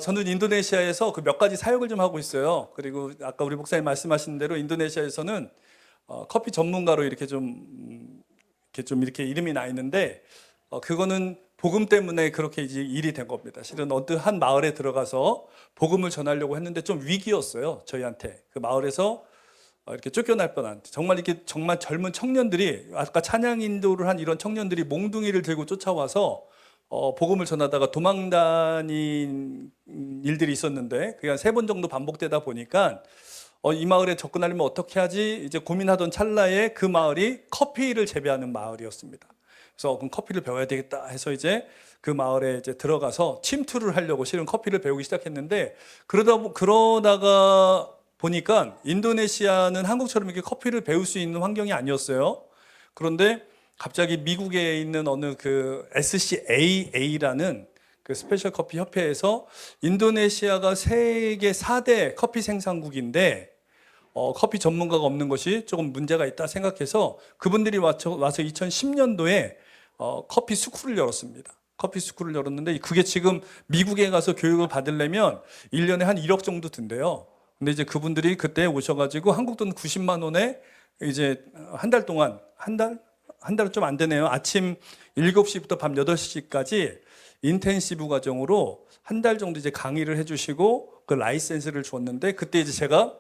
저는 인도네시아에서 그 몇 가지 사역을 좀 하고 있어요. 그리고 아까 우리 목사님 말씀하신 대로 인도네시아에서는 커피 전문가로 이렇게 이름이 나 있는데, 그거는 복음 때문에 그렇게 이제 일이 된 겁니다. 실은 어느 한 마을에 들어가서 복음을 전하려고 했는데 좀 위기였어요, 저희한테. 그 마을에서 이렇게 쫓겨날 뻔한, 정말 이렇게 정말 젊은 청년들이, 아까 찬양 인도를 한 이런 청년들이 몽둥이를 들고 쫓아와서 복음을 전하다가 도망 다닌 일들이 있었는데, 그게 한 3번 정도 반복되다 보니까 이 마을에 접근하려면 어떻게 하지? 이제 고민하던 찰나에 그 마을이 커피를 재배하는 마을이었습니다. 그래서 그럼 커피를 배워야 되겠다 해서 이제 그 마을에 이제 들어가서 침투를 하려고 실은 커피를 배우기 시작했는데, 그러다가 보니까 인도네시아는 한국처럼 이렇게 커피를 배울 수 있는 환경이 아니었어요. 그런데 갑자기 미국에 있는 어느 그 SCAA라는 그 스페셜 커피 협회에서 인도네시아가 세계 4대 커피 생산국인데 커피 전문가가 없는 것이 조금 문제가 있다 생각해서 그분들이 와서 2010년도에 커피 스쿨을 열었습니다. 커피 스쿨을 열었는데 그게 지금 미국에 가서 교육을 받으려면 1년에 한 1억 정도 든대요. 근데 이제 그분들이 그때 오셔가지고 한국 돈 90만 원에 이제 한 달 동안, 한 달은 좀 안 되네요. 아침 7시부터 밤 8시까지 인텐시브 과정으로 한 달 정도 이제 강의를 해주시고 그 라이센스를 줬는데, 그때 이제 제가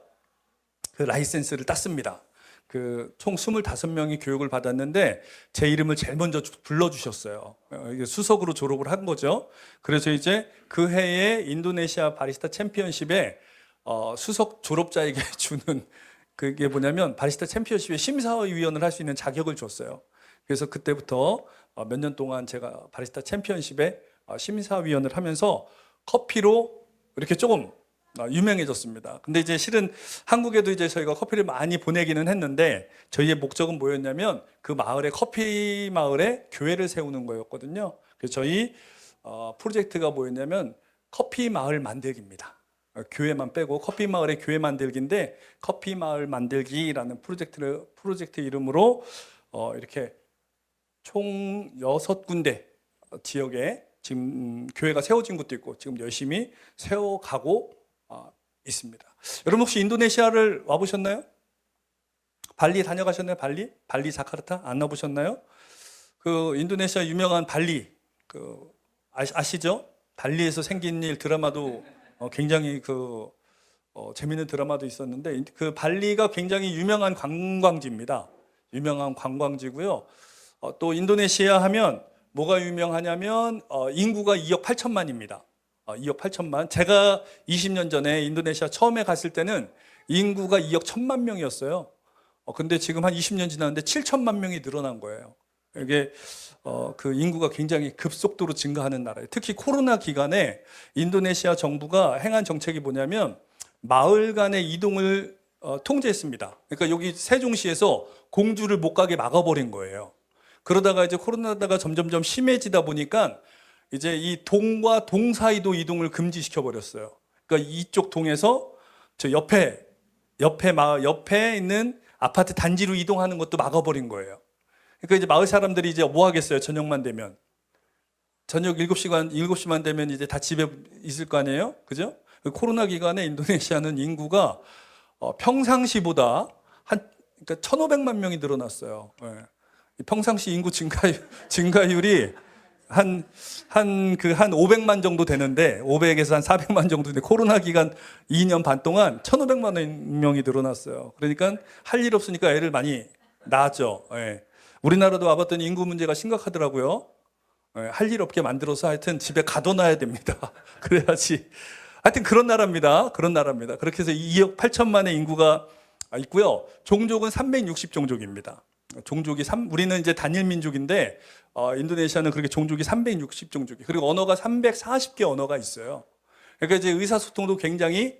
그 라이센스를 땄습니다. 그 총 25명이 교육을 받았는데 제 이름을 제일 먼저 불러주셨어요. 이게 수석으로 졸업을 한 거죠. 그래서 이제 그 해에 인도네시아 바리스타 챔피언십에 수석 졸업자에게 주는 그게 뭐냐면 바리스타 챔피언십의 심사위원을 할 수 있는 자격을 줬어요. 그래서 그때부터 몇 년 동안 제가 바리스타 챔피언십의 심사위원을 하면서 커피로 이렇게 조금 유명해졌습니다. 근데 이제 실은 한국에도 이제 저희가 커피를 많이 보내기는 했는데 저희의 목적은 뭐였냐면 그 마을에, 커피 마을에 교회를 세우는 거였거든요. 그래서 저희 프로젝트가 뭐였냐면 커피 마을 만들기입니다. 교회만 빼고 커피 마을의 교회 만들기인데, 커피 마을 만들기라는 프로젝트 이름으로 이렇게 총 6군데 지역에 지금 교회가 세워진 곳도 있고 지금 열심히 세워가고 있습니다. 여러분 혹시 인도네시아를 와보셨나요? 발리 다녀가셨나요? 발리 자카르타 안 와보셨나요? 그 인도네시아 유명한 발리, 그 아시죠? 발리에서 생긴 일 드라마도 굉장히 재밌는 드라마도 있었는데, 그 발리가 굉장히 유명한 관광지입니다. 유명한 관광지고요. 또 인도네시아 하면 뭐가 유명하냐면 인구가 2억 8천만입니다. 2억 8천만. 제가 20년 전에 인도네시아 처음에 갔을 때는 인구가 2억 1천만 명이었어요. 근데 지금 한 20년 지났는데 7천만 명이 늘어난 거예요. 이게 그 인구가 굉장히 급속도로 증가하는 나라예요. 특히 코로나 기간에 인도네시아 정부가 행한 정책이 뭐냐면 마을 간의 이동을 통제했습니다. 그러니까 여기 세종시에서 공주를 못 가게 막아버린 거예요. 그러다가 이제 코로나가 점점점 심해지다 보니까 이제 이 동과 동 사이도 이동을 금지시켜 버렸어요. 그러니까 이쪽 동에서 저 옆에 있는 아파트 단지로 이동하는 것도 막아버린 거예요. 그러니까 이제 마을 사람들이 이제 뭐 하겠어요? 저녁만 되면. 저녁 7시만 되면 이제 다 집에 있을 거 아니에요? 그죠? 코로나 기간에 인도네시아는 인구가 평상시보다 그러니까 1,500만 명이 늘어났어요. 네. 평상시 인구 증가율이 한 500만 정도 되는데, 500에서 한 400만 정도 되는데, 코로나 기간 2년 반 동안 1,500만 명이 늘어났어요. 그러니까 할 일 없으니까 애를 많이 낳았죠. 네. 우리나라도 와봤더니 인구 문제가 심각하더라고요. 할 일 없게 만들어서 하여튼 집에 가둬놔야 됩니다. 그래야지. 하여튼 그런 나라입니다. 그런 나라입니다. 그렇게 해서 2억 8천만의 인구가 있고요. 종족은 360종족입니다. 우리는 이제 단일 민족인데 인도네시아는 그렇게 종족이 360종족이, 그리고 언어가 340개 언어가 있어요. 그러니까 이제 의사소통도 굉장히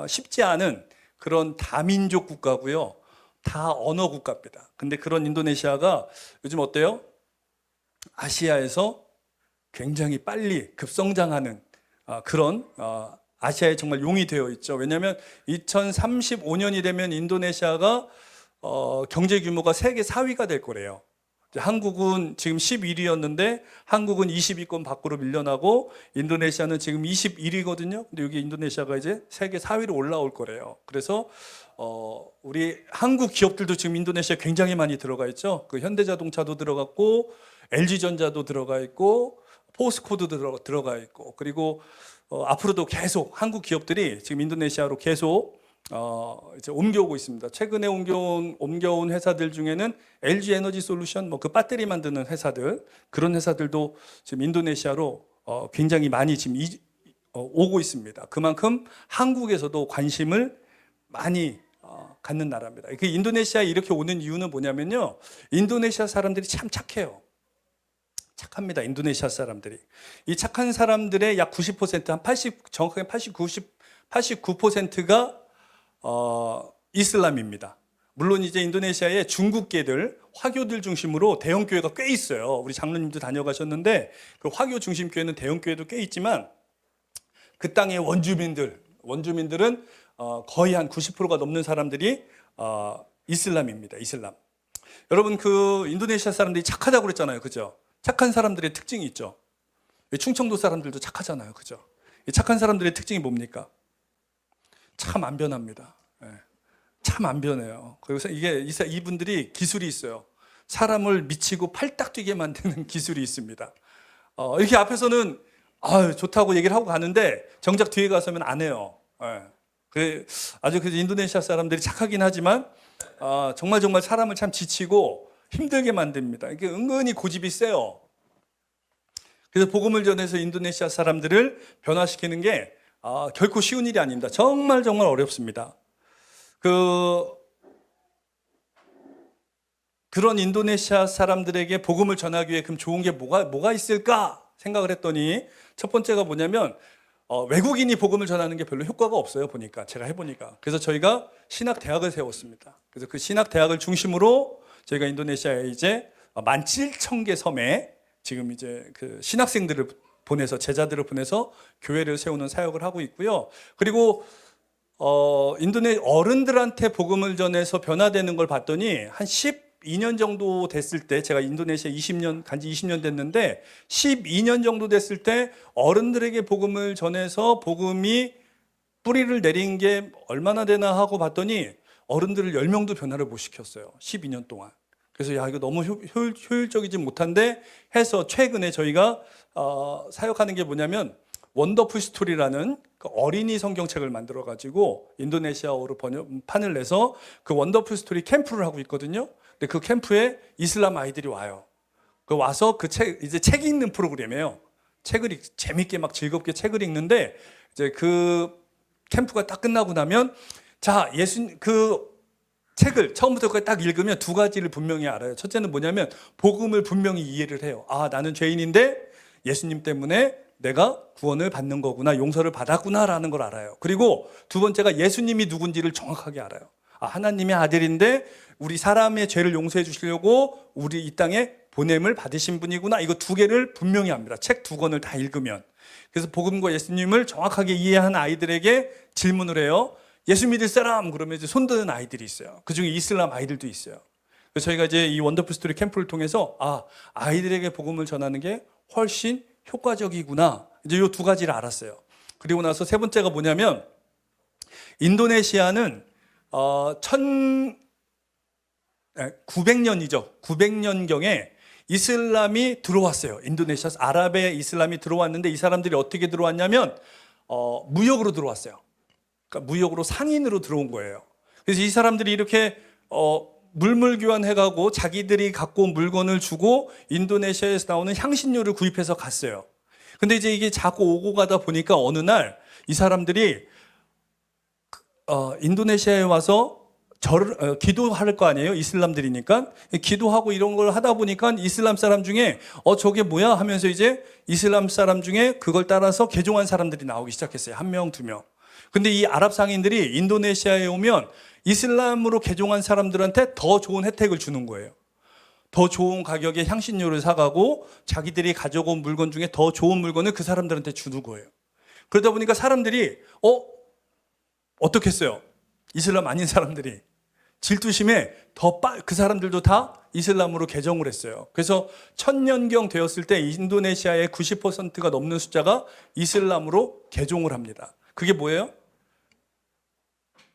쉽지 않은 그런 다민족 국가고요. 다 언어 국가입니다. 근데 그런 인도네시아가 요즘 어때요? 아시아에서 굉장히 빨리 급성장하는 그런 아시아의 정말 용이 되어 있죠. 왜냐하면 2035년이 되면 인도네시아가 경제 규모가 세계 4위가 될 거래요. 한국은 지금 11위였는데 한국은 20위권 밖으로 밀려나고 인도네시아는 지금 21위거든요. 근데 여기 인도네시아가 이제 세계 4위로 올라올 거래요. 그래서 우리 한국 기업들도 지금 인도네시아 굉장히 많이 들어가 있죠. 그 현대자동차도 들어갔고 LG전자도 들어가 있고 포스코도 들어가 있고 그리고 앞으로도 계속 한국 기업들이 지금 인도네시아로 계속 이제 옮겨오고 있습니다. 최근에 옮겨온 회사들 중에는 LG 에너지 솔루션, 뭐 그 배터리 만드는 회사들, 그런 회사들도 지금 인도네시아로 굉장히 많이 지금 오고 있습니다. 그만큼 한국에서도 관심을 많이 갖는 나라입니다. 그 인도네시아에 이렇게 오는 이유는 뭐냐면요, 인도네시아 사람들이 참 착해요. 착합니다. 인도네시아 사람들이. 이 착한 사람들의 약 90%, 한 80, 정확하게 89%가 이슬람입니다. 물론 이제 인도네시아에 중국계들, 화교들 중심으로 대형 교회가 꽤 있어요. 우리 장로님도 다녀가셨는데 그 화교 중심 교회는 대형 교회도 꽤 있지만 그 땅의 원주민들은 거의 한 90%가 넘는 사람들이 이슬람입니다. 이슬람. 여러분 그 인도네시아 사람들이 착하다고 그랬잖아요. 그죠? 착한 사람들의 특징이 있죠. 충청도 사람들도 착하잖아요. 그죠? 이 착한 사람들의 특징이 뭡니까? 참 안 변합니다. 참 안 변해요. 그래서 이분들이 기술이 있어요. 사람을 미치고 팔딱 뛰게 만드는 기술이 있습니다. 이렇게 앞에서는 좋다고 얘기를 하고 가는데 정작 뒤에 가서면 안 해요. 아주 그 인도네시아 사람들이 착하긴 하지만 정말 사람을 참 지치고 힘들게 만듭니다. 이게 은근히 고집이 세요. 그래서 복음을 전해서 인도네시아 사람들을 변화시키는 게 결코 쉬운 일이 아닙니다. 정말 어렵습니다. 그런 인도네시아 사람들에게 복음을 전하기 위해 그럼 좋은 게 뭐가 있을까 생각을 했더니 첫 번째가 뭐냐면 외국인이 복음을 전하는 게 별로 효과가 없어요. 제가 해보니까. 그래서 저희가 신학대학을 세웠습니다. 그래서 그 신학대학을 중심으로 저희가 인도네시아에 이제 17,000개 섬에 지금 이제 그 신학생들을 보내서 제자들을 보내서 교회를 세우는 사역을 하고 있고요. 그리고 어른들한테 복음을 전해서 변화되는 걸 봤더니 한 12년 정도 됐을 때 제가 인도네시아 간지 20년 됐는데 12년 정도 됐을 때 어른들에게 복음을 전해서 복음이 뿌리를 내린 게 얼마나 되나 하고 봤더니 어른들을 10명도 변화를 못 시켰어요. 12년 동안. 그래서 이거 너무 효율적이지 못한데 해서 최근에 저희가 사역하는 게 뭐냐면 원더풀 스토리라는 그 어린이 성경책을 만들어 가지고 인도네시아어로 번역판을 내서 그 원더풀 스토리 캠프를 하고 있거든요. 근데 그 캠프에 이슬람 아이들이 와요. 와서 이제 책 읽는 프로그램이에요. 책을 재밌게 막 즐겁게 책을 읽는데 이제 그 캠프가 딱 끝나고 나면 자, 그 책을 처음부터 끝까지 딱 읽으면 두 가지를 분명히 알아요. 첫째는 뭐냐면 복음을 분명히 이해를 해요. 나는 죄인인데 예수님 때문에 내가 구원을 받는 거구나, 용서를 받았구나라는 걸 알아요. 그리고 두 번째가 예수님이 누군지를 정확하게 알아요. 하나님의 아들인데 우리 사람의 죄를 용서해 주시려고 우리 이 땅에 보냄을 받으신 분이구나. 이거 두 개를 분명히 압니다. 책 두 권을 다 읽으면. 그래서 복음과 예수님을 정확하게 이해한 아이들에게 질문을 해요. 예수 믿을 사람? 그러면 이제 손드는 아이들이 있어요. 그중에 이슬람 아이들도 있어요. 그래서 저희가 이제 이 원더풀 스토리 캠프를 통해서 아이들에게 복음을 전하는 게 훨씬 효과적이구나. 이제 이 두 가지를 알았어요. 그리고 나서 세 번째가 뭐냐면 인도네시아는 900년이죠. 900년경에 이슬람이 들어왔어요. 인도네시아 아랍의 이슬람이 들어왔는데 이 사람들이 어떻게 들어왔냐면 무역으로 들어왔어요. 그러니까 무역으로 상인으로 들어온 거예요. 그래서 이 사람들이 이렇게 물물 교환해가고 자기들이 갖고 온 물건을 주고 인도네시아에서 나오는 향신료를 구입해서 갔어요. 근데 이제 이게 자꾸 오고 가다 보니까 어느 날 이 사람들이 인도네시아에 와서 기도할 거 아니에요? 이슬람들이니까. 기도하고 이런 걸 하다 보니까 이슬람 사람 중에 저게 뭐야? 하면서 이제 이슬람 사람 중에 그걸 따라서 개종한 사람들이 나오기 시작했어요. 한 명, 두 명. 근데 이 아랍 상인들이 인도네시아에 오면 이슬람으로 개종한 사람들한테 더 좋은 혜택을 주는 거예요. 더 좋은 가격의 향신료를 사가고 자기들이 가져온 물건 중에 더 좋은 물건을 그 사람들한테 주는 거예요. 그러다 보니까 사람들이 어떻겠어요? 이슬람 아닌 사람들이 질투심에 그 사람들도 다 이슬람으로 개종을 했어요. 그래서 1000년경 되었을 때 인도네시아의 90%가 넘는 숫자가 이슬람으로 개종을 합니다. 그게 뭐예요?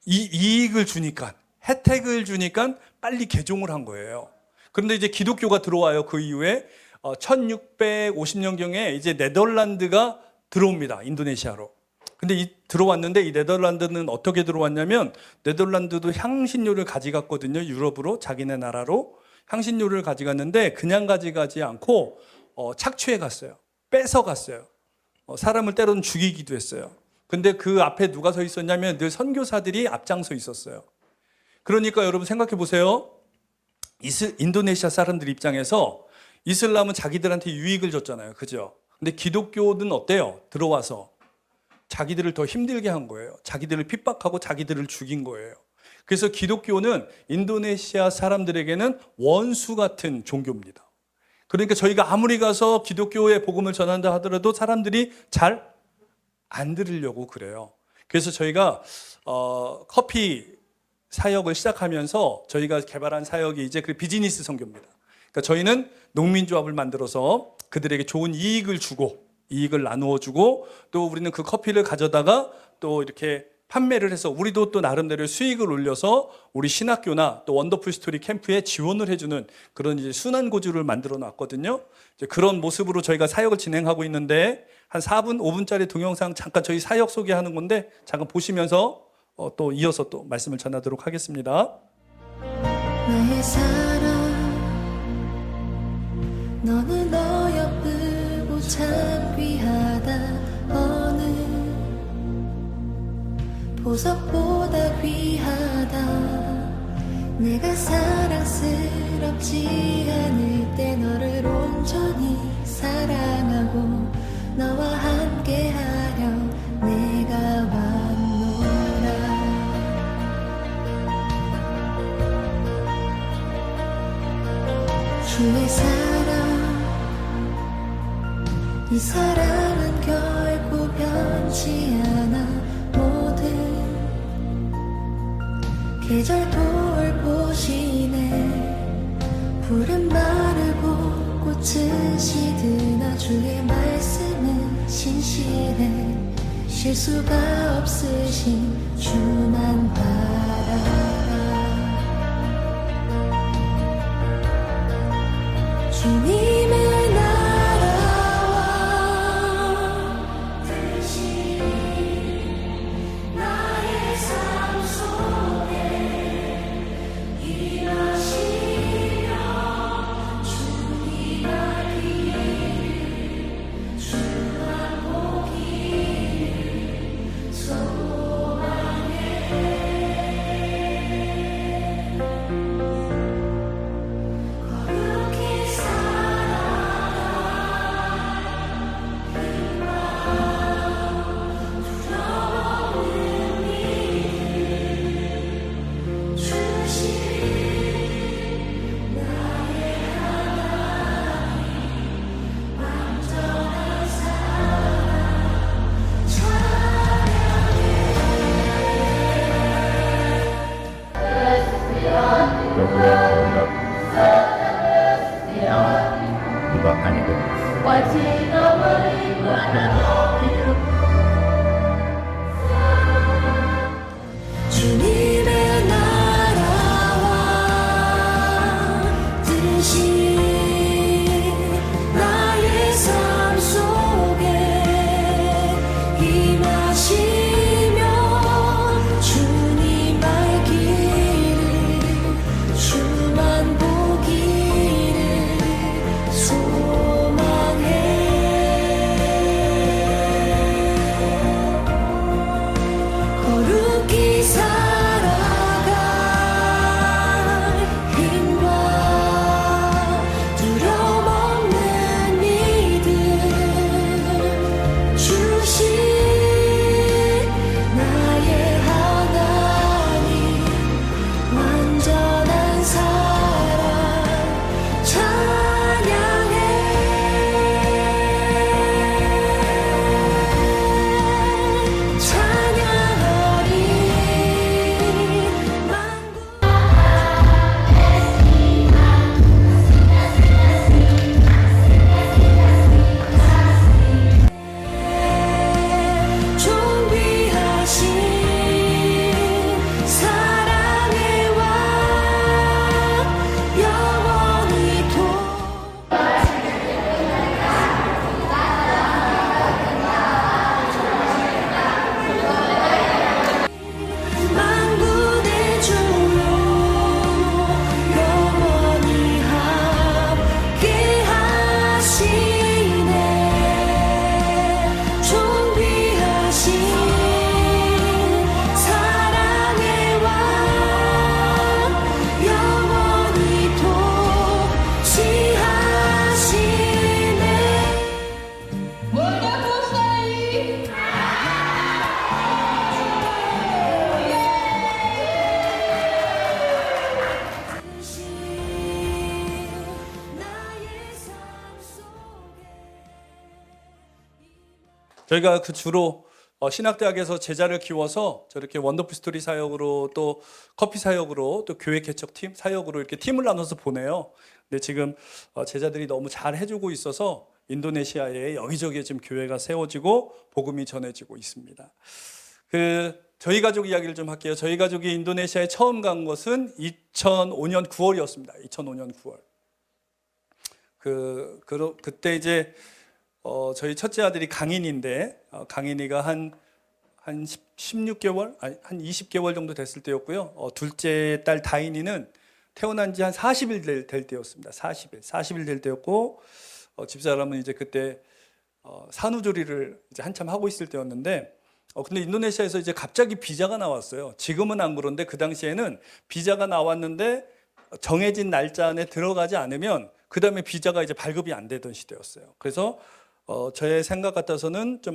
이익을 주니까, 혜택을 주니까 빨리 개종을 한 거예요. 그런데 이제 기독교가 들어와요. 그 이후에 1650년경에 이제 네덜란드가 들어옵니다. 인도네시아로. 근데 들어왔는데 이 네덜란드는 어떻게 들어왔냐면, 네덜란드도 향신료를 가져갔거든요. 유럽으로, 자기네 나라로 향신료를 가져갔는데 그냥 가져가지 않고 착취해 갔어요. 뺏어 갔어요. 사람을 때로는 죽이기도 했어요. 근데 그 앞에 누가 서 있었냐면 늘 선교사들이 앞장서 있었어요. 그러니까 여러분 생각해 보세요. 인도네시아 사람들 입장에서 이슬람은 자기들한테 유익을 줬잖아요. 그죠? 근데 기독교는 어때요? 들어와서 자기들을 더 힘들게 한 거예요. 자기들을 핍박하고 자기들을 죽인 거예요. 그래서 기독교는 인도네시아 사람들에게는 원수 같은 종교입니다. 그러니까 저희가 아무리 가서 기독교의 복음을 전한다 하더라도 사람들이 잘 안 들으려고 그래요. 그래서 저희가 커피 사역을 시작하면서 저희가 개발한 사역이 이제 그 비즈니스 선교입니다. 그러니까 저희는 농민조합을 만들어서 그들에게 좋은 이익을 주고, 이익을 나누어 주고, 또 우리는 그 커피를 가져다가 또 이렇게 판매를 해서 우리도 또 나름대로 수익을 올려서 우리 신학교나 또 원더풀 스토리 캠프에 지원을 해주는 그런 이제 순환고주를 만들어 놨거든요. 이제 그런 모습으로 저희가 사역을 진행하고 있는데, 한 4분, 5분짜리 동영상 잠깐 저희 사역 소개하는 건데 잠깐 보시면서 또 이어서 또 말씀을 전하도록 하겠습니다. 나의 사랑, 너는 어여쁘고 참 귀하다. 어느 보석보다 귀하다. 내가 사랑스럽지 않을 때 너를 온전히 사랑하고 너와 함께하려 내가 왔노라. 주의 사랑, 이 사랑은 결코 변치 않아. 모든 계절 돌보시네. 푸른 마르고 꽃은 시드나 주의 말씀은 신실해. 실수가 없으신 주만 바라라. 주님의 나라와 뜻이 나의 삶 속에 임하시며 주님 알기를 주만 보기를 소망해. 거룩히 이거 아니고 주님의 나라와 뜻이 나의 삶 속에 임하시며 주님 알기를 주만 보기를 소망해. 거룩히 살아갈 힘과 두려움 없는 믿음 주신 저희가 그 주로 신학대학에서 제자를 키워서 저렇게 원더풀 스토리 사역으로 또 커피 사역으로 또 교회 개척팀 사역으로 이렇게 팀을 나눠서 보내요. 근데 지금 제자들이 너무 잘 해주고 있어서 인도네시아에 여기저기에 지금 교회가 세워지고 복음이 전해지고 있습니다. 저희 가족 이야기를 좀 할게요. 저희 가족이 인도네시아에 처음 간 것은 2005년 9월이었습니다. 2005년 9월. 그때 이제 저희 첫째 아들이 강인인데 강인이가 한 16개월, 아니 한 20개월 정도 됐을 때였고요. 둘째 딸 다인이는 태어난 지 한 40일 될 때였습니다. 40일 될 때였고 집사람은 이제 그때 산후조리를 이제 한참 하고 있을 때였는데 근데 인도네시아에서 이제 갑자기 비자가 나왔어요. 지금은 안 그런데 그 당시에는 비자가 나왔는데 정해진 날짜 안에 들어가지 않으면 그 다음에 비자가 이제 발급이 안 되던 시대였어요. 그래서 저의 생각 같아서는 좀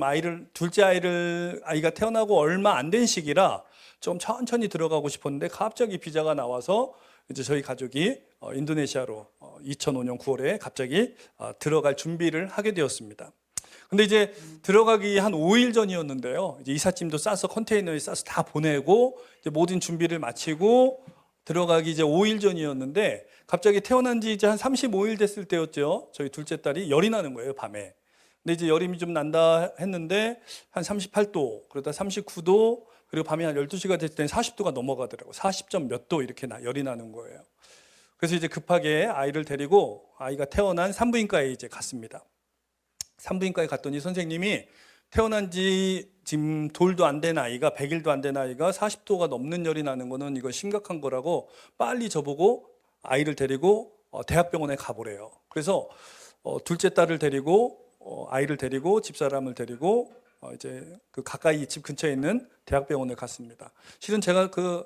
둘째 아이가 태어나고 얼마 안 된 시기라 좀 천천히 들어가고 싶었는데 갑자기 비자가 나와서 이제 저희 가족이 인도네시아로 2005년 9월에 갑자기 들어갈 준비를 하게 되었습니다. 근데 이제 들어가기 한 5일 전이었는데요. 이제 이삿짐도 싸서 컨테이너에 싸서 다 보내고 이제 모든 준비를 마치고 들어가기 이제 5일 전이었는데 갑자기 태어난 지 이제 한 35일 됐을 때였죠. 저희 둘째 딸이 열이 나는 거예요, 밤에. 근데 이제 열이 좀 난다 했는데 한 38도, 그러다 39도, 그리고 밤에 한 12시가 됐을 때는 40도가 넘어가더라고요. 40점 몇 도 이렇게 열이 나는 거예요. 그래서 이제 급하게 아이를 데리고 아이가 태어난 산부인과에 이제 갔습니다. 산부인과에 갔더니 선생님이 태어난 지 지금 돌도 안 된 아이가 100일도 안 된 아이가 40도가 넘는 열이 나는 거는 이거 심각한 거라고 빨리 저보고 아이를 데리고 대학병원에 가보래요. 그래서 둘째 딸을 데리고 아이를 데리고 집사람을 데리고 이제 그 가까이 집 근처에 있는 대학병원에 갔습니다. 실은 제가 그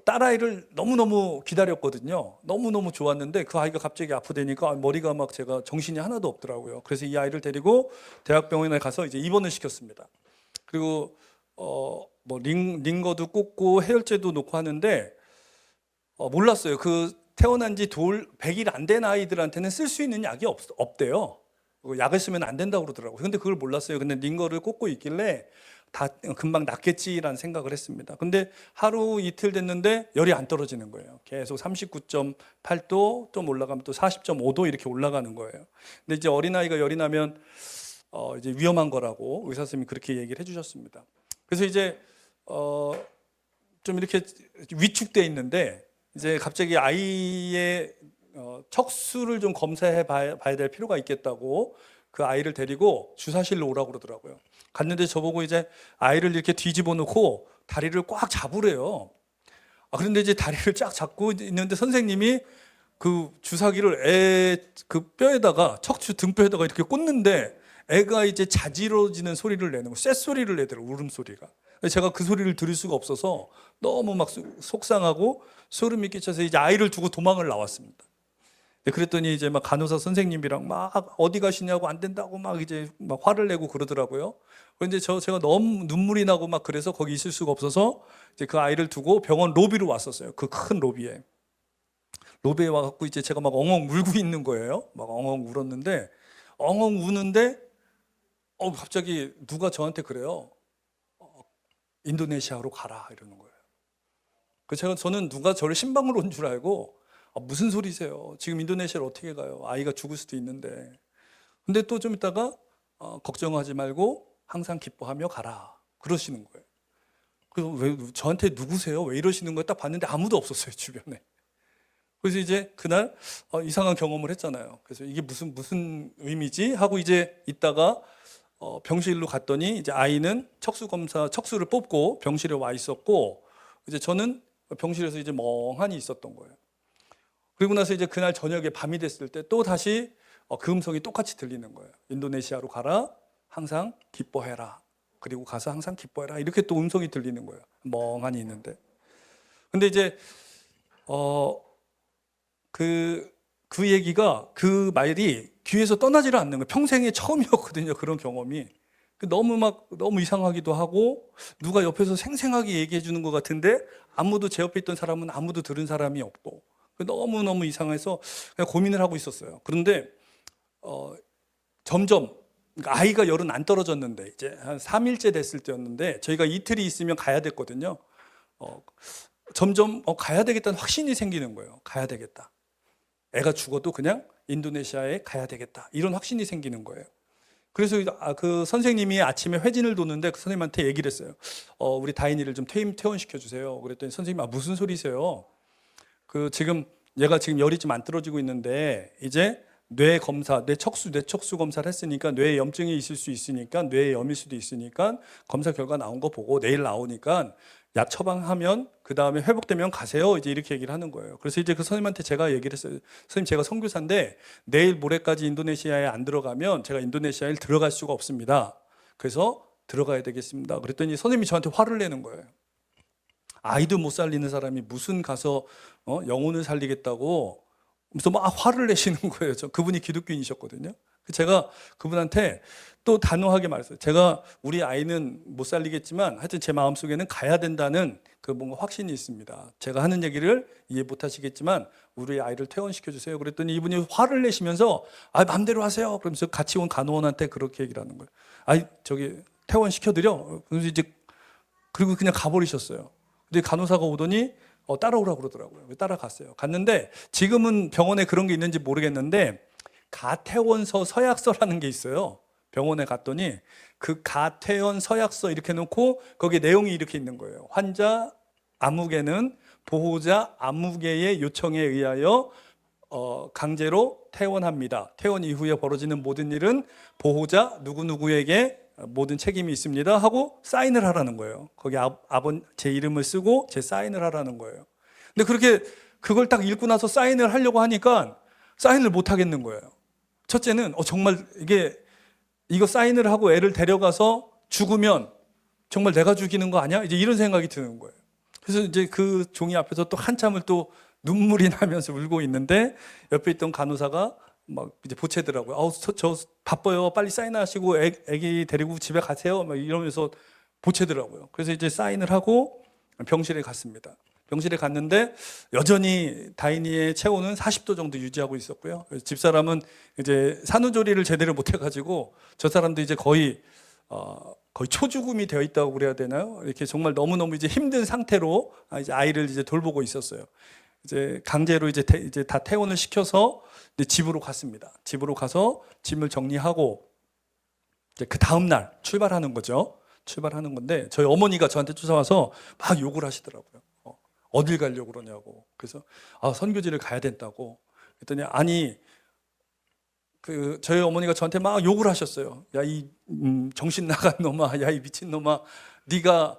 딸아이를 너무너무 기다렸거든요. 너무너무 좋았는데 그 아이가 갑자기 아프다니까 머리가 막 제가 정신이 하나도 없더라고요. 그래서 이 아이를 데리고 대학병원에 가서 이제 입원을 시켰습니다. 그리고 뭐 링거도 꽂고 해열제도 놓고 하는데 몰랐어요. 그 태어난 지 100일 안 된 아이들한테는 쓸 수 있는 약이 없대요. 약을 쓰면 안 된다고 그러더라고요. 근데 그걸 몰랐어요. 근데 링거를 꽂고 있길래 다 금방 낫겠지라는 생각을 했습니다. 근데 하루 이틀 됐는데 열이 안 떨어지는 거예요. 계속 39.8도 좀 올라가면 또 40.5도 이렇게 올라가는 거예요. 근데 이제 어린아이가 열이 나면 이제 위험한 거라고 의사 선생님이 그렇게 얘기를 해주셨습니다. 그래서 이제 좀 이렇게 위축돼 있는데 이제 갑자기 아이의 척수를 좀 검사해 봐야 될 필요가 있겠다고 그 아이를 데리고 주사실로 오라고 그러더라고요. 갔는데 저보고 이제 아이를 이렇게 뒤집어 놓고 다리를 꽉 잡으래요. 그런데 이제 다리를 쫙 잡고 있는데 선생님이 그 주사기를 그 뼈에다가 척추 등뼈에다가 이렇게 꽂는데 애가 이제 자지러지는 소리를 내는 거, 쇳소리를 내더라고요. 울음소리가. 제가 그 소리를 들을 수가 없어서 너무 막 속상하고 소름이 끼쳐서 이제 아이를 두고 도망을 나왔습니다. 그랬더니 이제 막 간호사 선생님이랑 막 어디 가시냐고 안 된다고 막 이제 막 화를 내고 그러더라고요. 그런데 제가 너무 눈물이 나고 막 그래서 거기 있을 수가 없어서 이제 그 아이를 두고 병원 로비로 왔었어요. 그 큰 로비에 와갖고 이제 제가 막 엉엉 울고 있는 거예요. 막 엉엉 울었는데 엉엉 우는데 갑자기 누가 저한테 그래요. 인도네시아로 가라 이러는 거예요. 그래서 저는 누가 저를 신방으로 온 줄 알고 무슨 소리세요? 지금 인도네시아를 어떻게 가요? 아이가 죽을 수도 있는데. 근데 또 좀 있다가 걱정하지 말고 항상 기뻐하며 가라 그러시는 거예요. 그래서 왜 저한테 누구세요? 왜 이러시는 거예요? 딱 봤는데 아무도 없었어요 주변에. 그래서 이제 그날 이상한 경험을 했잖아요. 그래서 이게 무슨 의미지 하고 이제 있다가 병실로 갔더니 이제 아이는 척수를 뽑고 병실에 와 있었고 이제 저는 병실에서 이제 멍하니 있었던 거예요. 그리고 나서 이제 그날 저녁에 밤이 됐을 때 또 다시 그 음성이 똑같이 들리는 거예요. 인도네시아로 가라. 항상 기뻐해라. 그리고 가서 항상 기뻐해라. 이렇게 또 음성이 들리는 거예요. 멍하니 있는데. 근데 이제 그 얘기가 그 말이 귀에서 떠나지를 않는 거예요. 평생에 처음이었거든요. 그런 경험이. 너무 이상하기도 하고 누가 옆에서 생생하게 얘기해 주는 것 같은데 아무도 제 옆에 있던 사람은 아무도 들은 사람이 없고 너무너무 이상해서 그냥 고민을 하고 있었어요. 그런데 점점 그러니까 아이가 열은 안 떨어졌는데 이제 한 3일째 됐을 때였는데 저희가 이틀이 있으면 가야 됐거든요. 점점 가야 되겠다는 확신이 생기는 거예요. 가야 되겠다. 애가 죽어도 그냥 인도네시아에 가야 되겠다. 이런 확신이 생기는 거예요. 그래서 그 선생님이 아침에 회진을 도는데 그 선생님한테 얘기를 했어요. 우리 다인이를 좀 퇴원시켜 주세요. 그랬더니 선생님이 무슨 소리세요? 지금 얘가 지금 열이 좀 안 떨어지고 있는데 이제 뇌 검사, 뇌척수 검사를 했으니까 뇌에 염증이 있을 수 있으니까 뇌에 염일 수도 있으니까 검사 결과 나온 거 보고 내일 나오니까 약 처방하면 그 다음에 회복되면 가세요. 이제 이렇게 얘기를 하는 거예요. 그래서 이제 그 선생님한테 제가 얘기를 했어요. 선생님, 제가 선교사인데 내일 모레까지 인도네시아에 안 들어가면 제가 인도네시아에 들어갈 수가 없습니다. 그래서 들어가야 되겠습니다. 그랬더니 선생님이 저한테 화를 내는 거예요. 아이도 못 살리는 사람이 무슨 가서 영혼을 살리겠다고 그래서 막 화를 내시는 거예요. 그분이 기독교인이셨거든요. 제가 그분한테 또 단호하게 말했어요. 제가 우리 아이는 못 살리겠지만 하여튼 제 마음속에는 가야 된다는 그 뭔가 확신이 있습니다. 제가 하는 얘기를 이해 못 하시겠지만 우리 아이를 퇴원시켜 주세요. 그랬더니 이분이 화를 내시면서 마음대로 하세요. 그러면서 같이 온 간호원한테 그렇게 얘기를 하는 거예요. 퇴원시켜 드려. 그래서 이제 그리고 그냥 가버리셨어요. 근데 간호사가 오더니 따라오라고 그러더라고요. 따라갔어요. 갔는데 지금은 병원에 그런 게 있는지 모르겠는데 가퇴원서 서약서라는 게 있어요. 병원에 갔더니 그 가퇴원 서약서 이렇게 놓고 거기에 내용이 이렇게 있는 거예요. 환자 아무개는 보호자 아무개의 요청에 의하여 강제로 퇴원합니다. 퇴원 이후에 벌어지는 모든 일은 보호자 누구누구에게 모든 책임이 있습니다 하고 사인을 하라는 거예요. 거기 제 이름을 쓰고 제 사인을 하라는 거예요. 근데 그걸 딱 읽고 나서 사인을 하려고 하니까 사인을 못 하겠는 거예요. 첫째는 정말 이거 사인을 하고 애를 데려가서 죽으면 정말 내가 죽이는 거 아니야? 이제 이런 생각이 드는 거예요. 그래서 이제 그 종이 앞에서 또 한참을 또 눈물이 나면서 울고 있는데 옆에 있던 간호사가 막 이제 보채더라고요. 저 바빠요. 빨리 사인하시고 애기 데리고 집에 가세요. 막 이러면서 보채더라고요. 그래서 이제 사인을 하고 병실에 갔습니다. 병실에 갔는데 여전히 다인이의 체온은 40도 정도 유지하고 있었고요. 집사람은 이제 산후조리를 제대로 못 해가지고 저 사람도 이제 거의 초죽음이 되어 있다고 그래야 되나요? 이렇게 정말 너무너무 이제 힘든 상태로 이제 아이를 이제 돌보고 있었어요. 이제 강제로 이제 다 퇴원을 시켜서 이제 집으로 갔습니다. 집으로 가서 짐을 정리하고 이제 그 다음 날 출발하는 거죠. 출발하는 건데 저희 어머니가 저한테 쫓아와서 막 욕을 하시더라고요. 어딜 가려고 그러냐고. 그래서 선교지를 가야 된다고. 그랬더니 저희 어머니가 저한테 막 욕을 하셨어요. 야, 이 정신 나간 놈아, 야, 이 미친 놈아, 네가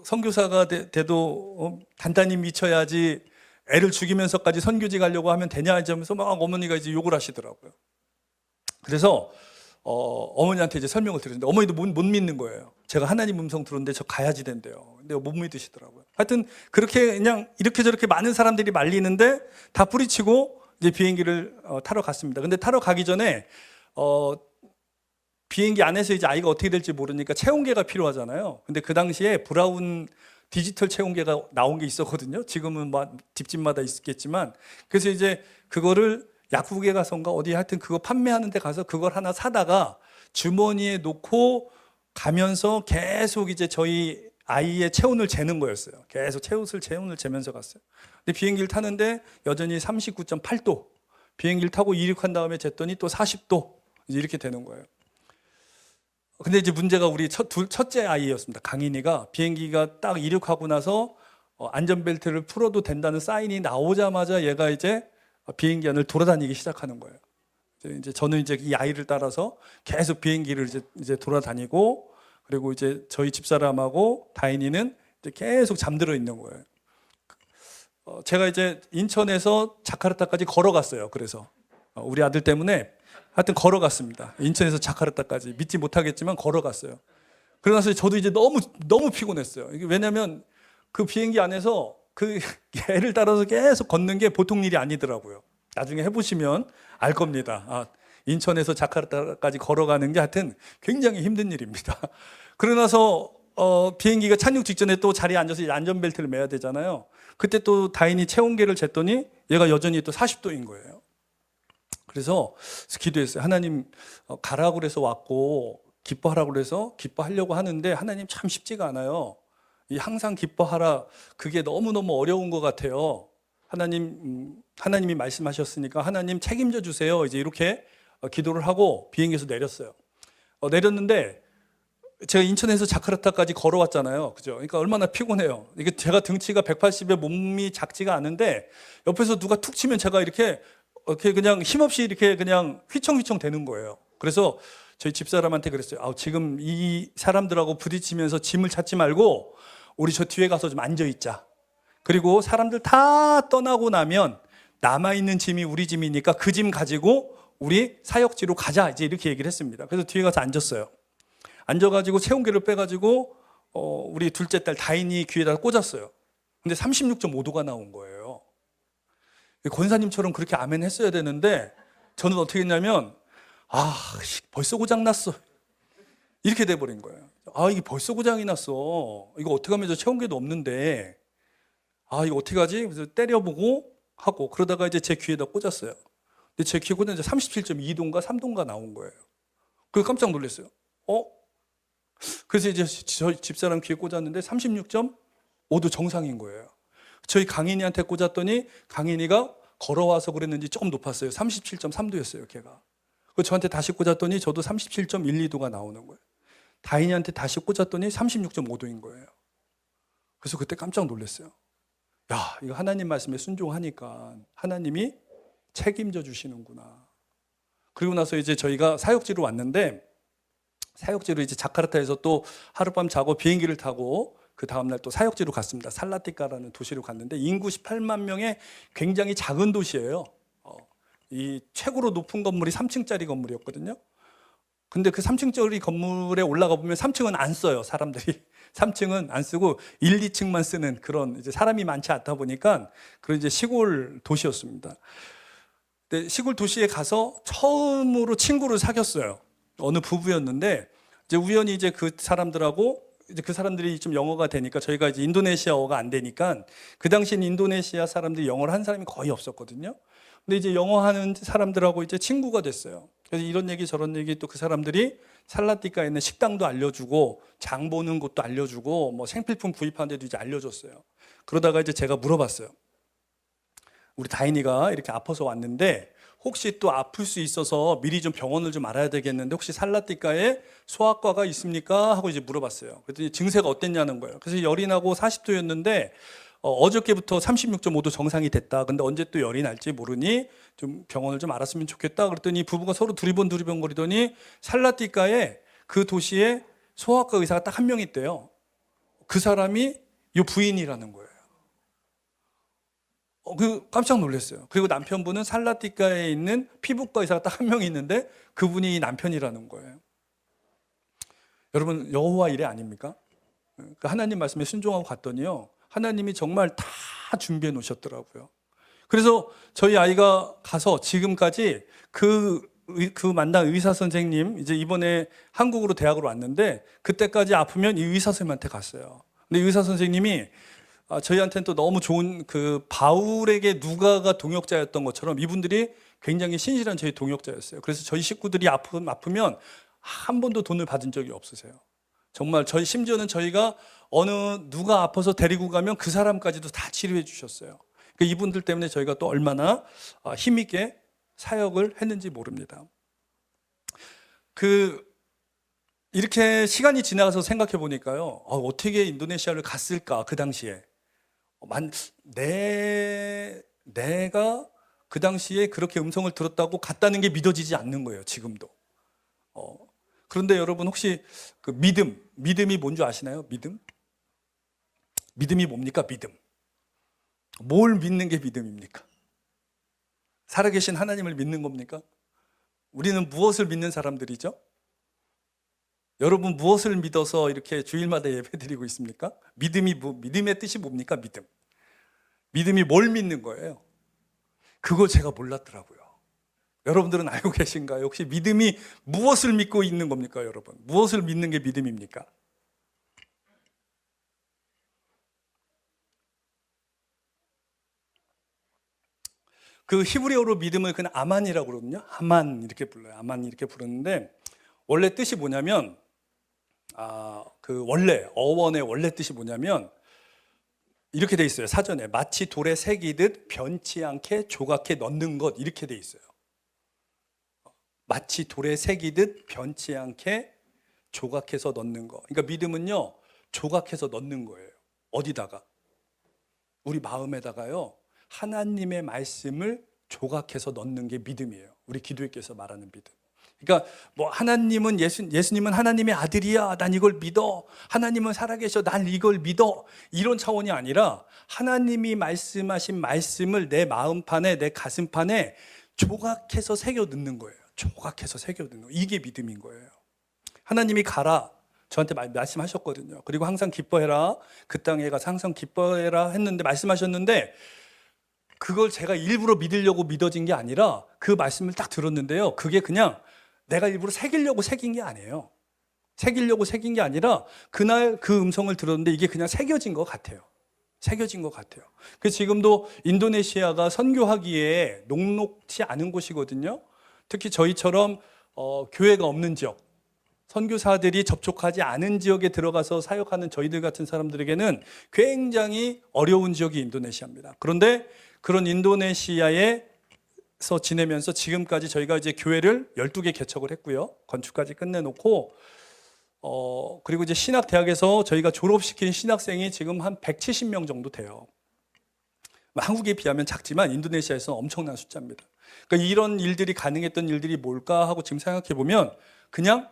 선교사가 돼도 단단히 미쳐야지 애를 죽이면서까지 선교지 가려고 하면 되냐 이러면서 막 어머니가 이제 욕을 하시더라고요. 그래서 어머니한테 이제 설명을 드렸는데 어머니도 못 믿는 거예요. 제가 하나님 음성 들었는데 저 가야지 된대요. 근데 못 믿으시더라고요. 하여튼 그렇게 그냥 이렇게 저렇게 많은 사람들이 말리는데 다 뿌리치고 이제 비행기를 타러 갔습니다. 근데 타러 가기 전에 비행기 안에서 이제 아이가 어떻게 될지 모르니까 체온계가 필요하잖아요. 근데 그 당시에 브라운 디지털 체온계가 나온 게 있었거든요. 지금은 집집마다 있겠지만 그래서 이제 그거를 약국에 가서인가 어디 하여튼 그거 판매하는 데 가서 그걸 하나 사다가 주머니에 놓고 가면서 계속 이제 저희 아이의 체온을 재는 거였어요. 계속 체온을 재면서 갔어요. 근데 비행기를 타는데 여전히 39.8도. 비행기를 타고 이륙한 다음에 쟀더니 또 40도. 이제 이렇게 되는 거예요. 근데 이제 문제가 우리 첫째 아이였습니다. 강인이가 비행기가 딱 이륙하고 나서 안전벨트를 풀어도 된다는 사인이 나오자마자 얘가 이제 비행기 안을 돌아다니기 시작하는 거예요. 이제 저는 이제 이 아이를 따라서 계속 비행기를 이제 돌아다니고 그리고 이제 저희 집사람하고 다인이는 이제 계속 잠들어 있는 거예요. 제가 이제 인천에서 자카르타까지 걸어갔어요. 그래서 우리 아들 때문에 하여튼 걸어갔습니다. 인천에서 자카르타까지 믿지 못하겠지만 걸어갔어요. 그러고 나서 저도 이제 너무 피곤했어요. 왜냐하면 그 비행기 안에서 그 애를 따라서 계속 걷는 게 보통 일이 아니더라고요. 나중에 해보시면 알 겁니다. 인천에서 자카르타까지 걸어가는 게 하여튼 굉장히 힘든 일입니다. 그러고 나서 비행기가 착륙 직전에 또 자리에 앉아서 안전벨트를 매야 되잖아요. 그때 또 다인이 체온계를 쟀더니 얘가 여전히 또 40도인 거예요. 그래서 기도했어요. 하나님, 가라고 그래서 왔고 기뻐하라고 그래서 기뻐하려고 하는데 하나님 참 쉽지가 않아요. 이 항상 기뻐하라, 그게 너무너무 어려운 것 같아요. 하나님이 말씀하셨으니까 하나님 책임져 주세요. 이제 이렇게 기도를 하고 비행기에서 내렸어요. 내렸는데 제가 인천에서 자카르타까지 걸어왔잖아요. 그죠? 그러니까 얼마나 피곤해요. 이게 제가 등치가 180에 몸이 작지가 않은데 옆에서 누가 툭 치면 제가 이렇게 그냥 힘없이 이렇게 그냥 휘청휘청 되는 거예요. 그래서 저희 집사람한테 그랬어요. 지금 이 사람들하고 부딪히면서 짐을 찾지 말고 우리 저 뒤에 가서 좀 앉아 있자. 그리고 사람들 다 떠나고 나면 남아있는 짐이 우리 짐이니까 그 짐 가지고 우리 사역지로 가자. 이제 이렇게 얘기를 했습니다. 그래서 뒤에 가서 앉았어요. 앉아가지고 체온계를 빼가지고 우리 둘째 딸 다인이 귀에다 꽂았어요. 근데 36.5도가 나온 거예요. 권사님처럼 그렇게 아멘 했어야 되는데 저는 어떻게 했냐면 벌써 고장났어. 이렇게 돼버린 거예요. 이게 벌써 고장이 났어. 이거 어떻게 하면 저 체온계도 없는데 이거 어떻게 하지? 그래서 때려보고 하고 그러다가 이제 제 귀에다 꽂았어요. 근데 제 귀에 꽂았는데 37.2도인가 3도인가 나온 거예요. 그래서 깜짝 놀랐어요. 그래서 이제 저희 집사람 귀에 꽂았는데 36.5도 정상인 거예요. 저희 강인이한테 꽂았더니 강인이가 걸어와서 그랬는지 조금 높았어요. 37.3도였어요, 걔가. 저한테 다시 꽂았더니 저도 37.12도가 나오는 거예요. 다인이한테 다시 꽂았더니 36.5도인 거예요. 그래서 그때 깜짝 놀랐어요. 이거 하나님 말씀에 순종하니까 하나님이 책임져 주시는구나. 그리고 나서 이제 저희가 사역지로 왔는데 사역지로 이제 자카르타에서 또 하룻밤 자고 비행기를 타고 그 다음날 또 사역지로 갔습니다. 살라티카라는 도시로 갔는데 인구 18만 명의 굉장히 작은 도시예요. 이 최고로 높은 건물이 3층짜리 건물이었거든요. 근데 그 3층짜리 건물에 올라가 보면 3층은 안 써요, 사람들이. 3층은 안 쓰고 1, 2층만 쓰는 그런 이제 사람이 많지 않다 보니까 그런 이제 시골 도시였습니다. 근데 시골 도시에 가서 처음으로 친구를 사귀었어요. 어느 부부였는데 이제 우연히 이제 그 사람들하고 이제 그 사람들이 좀 영어가 되니까 저희가 이제 인도네시아어가 안 되니까 그 당시엔 인도네시아 사람들이 영어를 한 사람이 거의 없었거든요. 근데 이제 영어 하는 사람들하고 이제 친구가 됐어요. 그래서 이런 얘기 저런 얘기 또 그 사람들이 살라티카에 있는 식당도 알려주고 장 보는 곳도 알려주고 뭐 생필품 구입하는 데도 이제 알려줬어요. 그러다가 이제 제가 물어봤어요. 우리 다인이가 이렇게 아파서 왔는데 혹시 또 아플 수 있어서 미리 좀 병원을 좀 알아야 되겠는데 혹시 살라티카에 소아과가 있습니까? 하고 이제 물어봤어요. 그랬더니 증세가 어땠냐는 거예요. 그래서 열이 나고 40도였는데 어저께부터 36.5도 정상이 됐다. 근데 언제 또 열이 날지 모르니 좀 병원을 좀 알았으면 좋겠다. 그랬더니 부부가 서로 두리번 거리더니 살라티카에 그 도시에 소아과 의사가 딱 한 명 있대요. 그 사람이 이 부인이라는 거예요. 깜짝 놀랐어요. 그리고 남편분은 살라티카에 있는 피부과 의사가 딱 한 명 있는데 그분이 남편이라는 거예요. 여러분, 여호와 일해 아닙니까? 하나님 말씀에 순종하고 갔더니요, 하나님이 정말 다 준비해 놓으셨더라고요. 그래서 저희 아이가 가서 지금까지 그 만난 의사 선생님, 이제 이번에 한국으로 대학으로 왔는데 그때까지 아프면 이 의사 선생님한테 갔어요. 근데 의사 선생님이 저희한테는 또 너무 좋은 그 바울에게 누가가 동역자였던 것처럼 이분들이 굉장히 신실한 저희 동역자였어요. 그래서 저희 식구들이 아프면 한 번도 돈을 받은 적이 없으세요. 정말 심지어는 저희가 누가 아파서 데리고 가면 그 사람까지도 다 치료해 주셨어요. 그러니까 이분들 때문에 저희가 또 얼마나 힘있게 사역을 했는지 모릅니다. 이렇게 시간이 지나가서 생각해 보니까요, 어떻게 인도네시아를 갔을까, 그 당시에. 내가 그 당시에 그렇게 음성을 들었다고 갔다는 게 믿어지지 않는 거예요, 지금도. 그런데 여러분, 혹시 그 믿음이 뭔지 아시나요? 믿음이 뭡니까? 믿음. 뭘 믿는 게 믿음입니까? 살아계신 하나님을 믿는 겁니까? 우리는 무엇을 믿는 사람들이죠? 여러분, 무엇을 믿어서 이렇게 주일마다 예배드리고 있습니까? 믿음의 뜻이 뭡니까? 믿음이 뭘 믿는 거예요? 그거 제가 몰랐더라고요. 여러분들은 알고 계신가요? 혹시 믿음이 무엇을 믿고 있는 겁니까, 여러분? 무엇을 믿는 게 믿음입니까? 그 히브리어로 믿음을 그냥 아만이라고 그러거든요. 아만 이렇게 불러요. 아만 이렇게 부르는데 원래 뜻이 뭐냐면 그 원래 어원의 원래 뜻이 뭐냐면 이렇게 돼 있어요. 사전에 마치 돌에 새기듯 변치 않게 조각해 넣는 것 이렇게 돼 있어요. 마치 돌에 새기듯 변치 않게 조각해서 넣는 거. 그러니까 믿음은요 조각해서 넣는 거예요. 어디다가? 우리 마음에다가요 하나님의 말씀을 조각해서 넣는 게 믿음이에요. 우리 기독교에서 말하는 믿음. 그러니까 뭐 하나님은 예수님은 하나님의 아들이야. 난 이걸 믿어. 하나님은 살아계셔. 난 이걸 믿어. 이런 차원이 아니라 하나님이 말씀하신 말씀을 내 마음판에 내 가슴판에 조각해서 새겨 넣는 거예요. 조각해서 새겨 넣는 거. 이게 믿음인 거예요. 하나님이 가라. 저한테 말씀하셨거든요. 그리고 항상 기뻐해라. 그 땅에 가서 항상 기뻐해라 했는데 말씀하셨는데 그걸 제가 일부러 믿으려고 믿어진 게 아니라 그 말씀을 딱 들었는데요. 그게 그냥 내가 일부러 새기려고 새긴 게 아니에요. 새기려고 새긴 게 아니라 그날 그 음성을 들었는데 이게 그냥 새겨진 것 같아요. 새겨진 것 같아요. 그래서 지금도 인도네시아가 선교하기에 녹록지 않은 곳이거든요. 특히 저희처럼 교회가 없는 지역, 선교사들이 접촉하지 않은 지역에 들어가서 사역하는 저희들 같은 사람들에게는 굉장히 어려운 지역이 인도네시아입니다. 그런데 그런 인도네시아에서 지내면서 지금까지 저희가 이제 교회를 12개 개척을 했고요. 건축까지 끝내놓고 그리고 이제 신학대학에서 저희가 졸업시킨 신학생이 지금 한 170명 정도 돼요. 한국에 비하면 작지만 인도네시아에서는 엄청난 숫자입니다. 그러니까 이런 일들이 가능했던 일들이 뭘까 하고 지금 생각해 보면 그냥